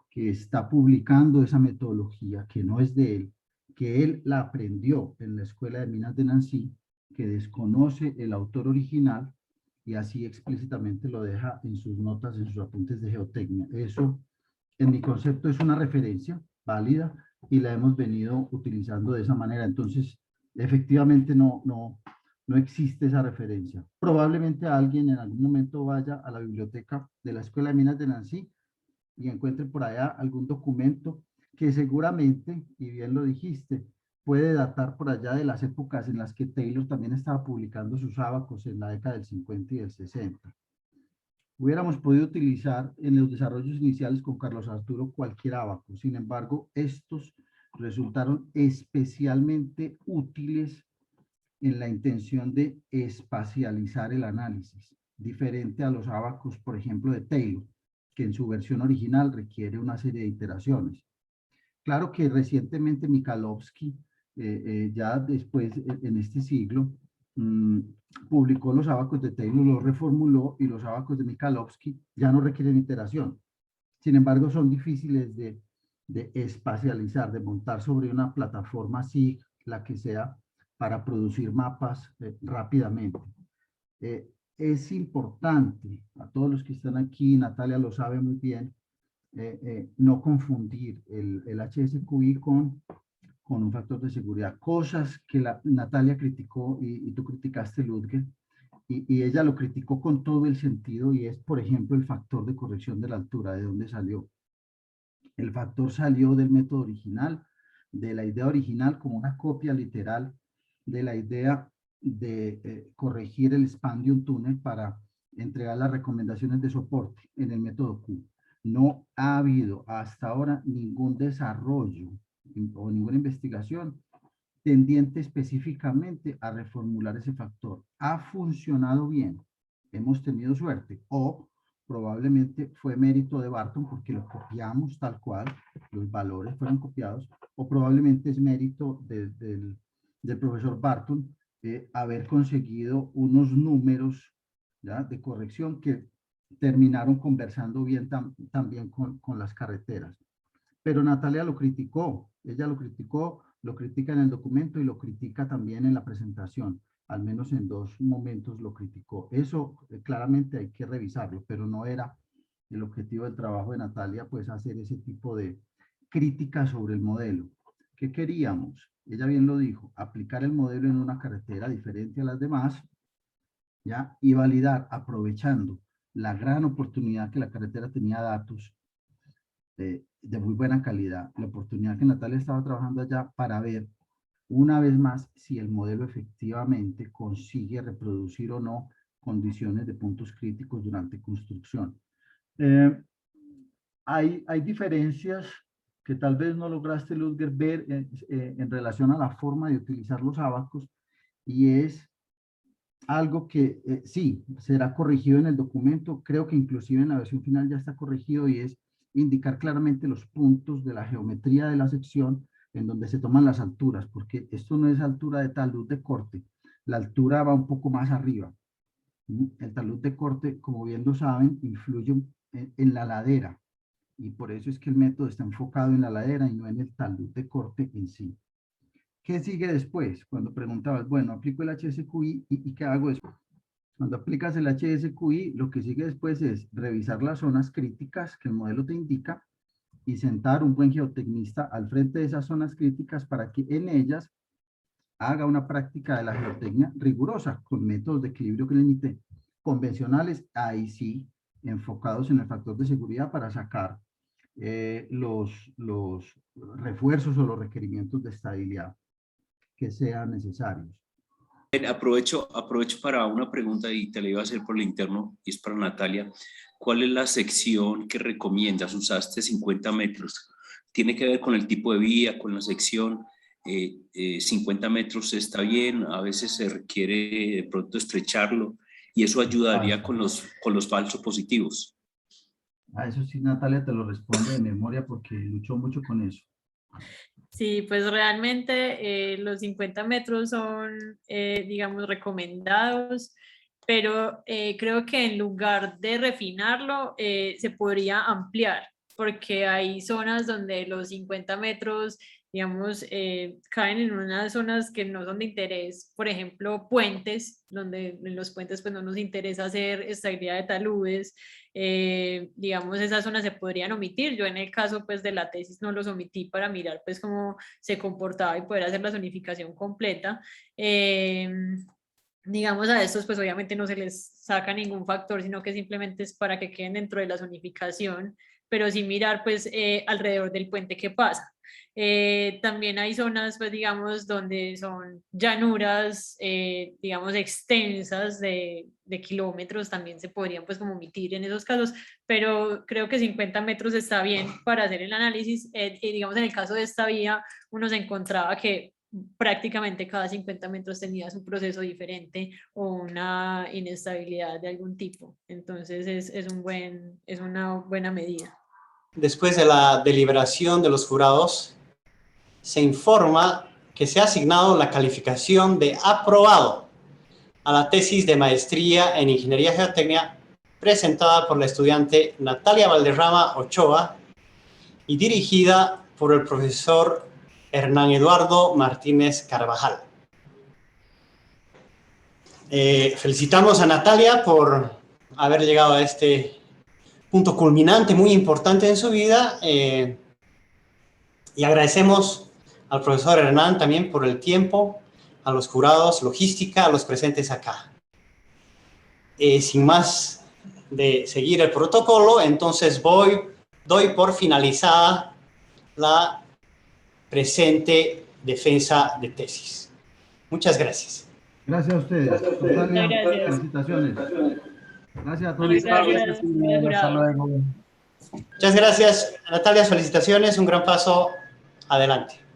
[SPEAKER 5] que está publicando esa metodología, que no es de él, que él la aprendió en la Escuela de Minas de Nancy, que desconoce el autor original, y así explícitamente lo deja en sus notas, en sus apuntes de geotecnia. Eso, en mi concepto, es una referencia válida y la hemos venido utilizando de esa manera. Entonces, efectivamente no existe esa referencia. Probablemente alguien en algún momento vaya a la biblioteca de la Escuela de Minas de Nancy y encuentre por allá algún documento que seguramente, y bien lo dijiste, puede datar por allá de las épocas en las que Taylor también estaba publicando sus ábacos en la década del 50 y del 60. Hubiéramos podido utilizar en los desarrollos iniciales con Carlos Arturo cualquier ábaco. Sin embargo, estos resultaron especialmente útiles en la intención de espacializar el análisis, diferente a los ábacos, por ejemplo, de Taylor, que en su versión original requiere una serie de iteraciones. Claro que recientemente Mikhailovsky, ya después en este siglo, publicó los ábacos de Taylor, los reformuló, y los ábacos de Mikhailovsky ya no requieren iteración. Sin embargo, son difíciles de espacializar, de montar sobre una plataforma SIG, la que sea, para producir mapas rápidamente. Es importante, a todos los que están aquí, Natalia lo sabe muy bien, no confundir el HSQI con un factor de seguridad. Cosas que Natalia criticó y tú criticaste, Ludger, y ella lo criticó con todo el sentido, y es, por ejemplo, el factor de corrección de la altura. ¿De dónde salió? El factor salió del método original, de la idea original como una copia literal de la idea de corregir el span de un túnel para entregar las recomendaciones de soporte en el método Q. No ha habido hasta ahora ningún desarrollo o ninguna investigación tendiente específicamente a reformular ese factor. Ha funcionado bien, hemos tenido suerte, o probablemente fue mérito de Barton porque lo copiamos tal cual, los valores fueron copiados, o probablemente es mérito del profesor Barton haber conseguido unos números, ¿ya?, de corrección que terminaron conversando bien también con las carreteras. Pero Natalia lo criticó, ella lo criticó, lo critica en el documento y lo critica también en la presentación. Al menos en dos momentos lo criticó. Eso claramente hay que revisarlo, pero no era el objetivo del trabajo de Natalia, pues hacer ese tipo de crítica sobre el modelo. ¿Qué queríamos? Ella bien lo dijo, aplicar el modelo en una carretera diferente a las demás, ¿ya? Y validar, aprovechando la gran oportunidad que la carretera tenía datos de muy buena calidad, la oportunidad que Natalia estaba trabajando allá para ver una vez más si el modelo efectivamente consigue reproducir o no condiciones de puntos críticos durante construcción. Hay diferencias que tal vez no lograste, Ludger, ver en relación a la forma de utilizar los abacos, y es algo que sí, será corregido en el documento, creo que inclusive en la versión final ya está corregido, y es indicar claramente los puntos de la geometría de la sección en donde se toman las alturas, porque esto no es altura de talud de corte, la altura va un poco más arriba. El talud de corte, como bien lo saben, influye en la ladera, y por eso es que el método está enfocado en la ladera y no en el talud de corte en sí. ¿Qué sigue después? Cuando preguntabas, bueno, aplico el HSQI y ¿qué hago después? Cuando aplicas el HSQI, lo que sigue después es revisar las zonas críticas que el modelo te indica y sentar un buen geotecnista al frente de esas zonas críticas para que en ellas haga una práctica de la geotecnia rigurosa con métodos de equilibrio límite convencionales, ahí sí, enfocados en el factor de seguridad para sacar los refuerzos o los requerimientos de estabilidad que sean necesarios.
[SPEAKER 6] Aprovecho para una pregunta, y te la iba a hacer por el interno, y es para Natalia. ¿Cuál es la sección que recomiendas? Usaste 50 metros. ¿Tiene que ver con el tipo de vía, con la sección? 50 metros está bien, a veces se requiere de pronto estrecharlo, y eso ayudaría con los falsos positivos.
[SPEAKER 5] A eso sí, Natalia te lo responde de memoria porque luchó mucho con eso.
[SPEAKER 2] Sí, pues realmente los 50 metros son, digamos, recomendados, pero creo que en lugar de refinarlo, se podría ampliar, porque hay zonas donde los 50 metros, digamos, caen en unas zonas que no son de interés, por ejemplo, puentes, donde en los puentes pues no nos interesa hacer estabilidad de taludes, digamos, esas zonas se podrían omitir. Yo en el caso pues de la tesis no los omití para mirar pues cómo se comportaba y poder hacer la zonificación completa. Digamos, a estos pues obviamente no se les saca ningún factor, sino que simplemente es para que queden dentro de la zonificación, pero sí mirar pues alrededor del puente qué pasa. También hay zonas, pues digamos, donde son llanuras, digamos, extensas de kilómetros, también se podrían pues como omitir en esos casos, pero creo que 50 metros está bien para hacer el análisis. Digamos, en el caso de esta vía, uno se encontraba que prácticamente cada 50 metros tenía su proceso diferente o una inestabilidad de algún tipo, entonces es una buena medida.
[SPEAKER 1] Después de la deliberación de los jurados, se informa que se ha asignado la calificación de aprobado a la tesis de maestría en Ingeniería Geotecnia presentada por la estudiante Natalia Valderrama Ochoa y dirigida por el profesor Hernán Eduardo Martínez Carvajal. Felicitamos a Natalia por haber llegado a este punto culminante muy importante en su vida, y agradecemos al profesor Hernán también por el tiempo, a los jurados, logística, a los presentes acá. Sin más de seguir el protocolo, entonces doy por finalizada la presente defensa de tesis. Muchas gracias.
[SPEAKER 5] Gracias a ustedes. Natalia,
[SPEAKER 2] Gracias.
[SPEAKER 5] felicitaciones. Gracias a todos.
[SPEAKER 2] Gracias.
[SPEAKER 4] Hasta luego.
[SPEAKER 1] Muchas gracias, Natalia. Felicitaciones. Un gran paso adelante.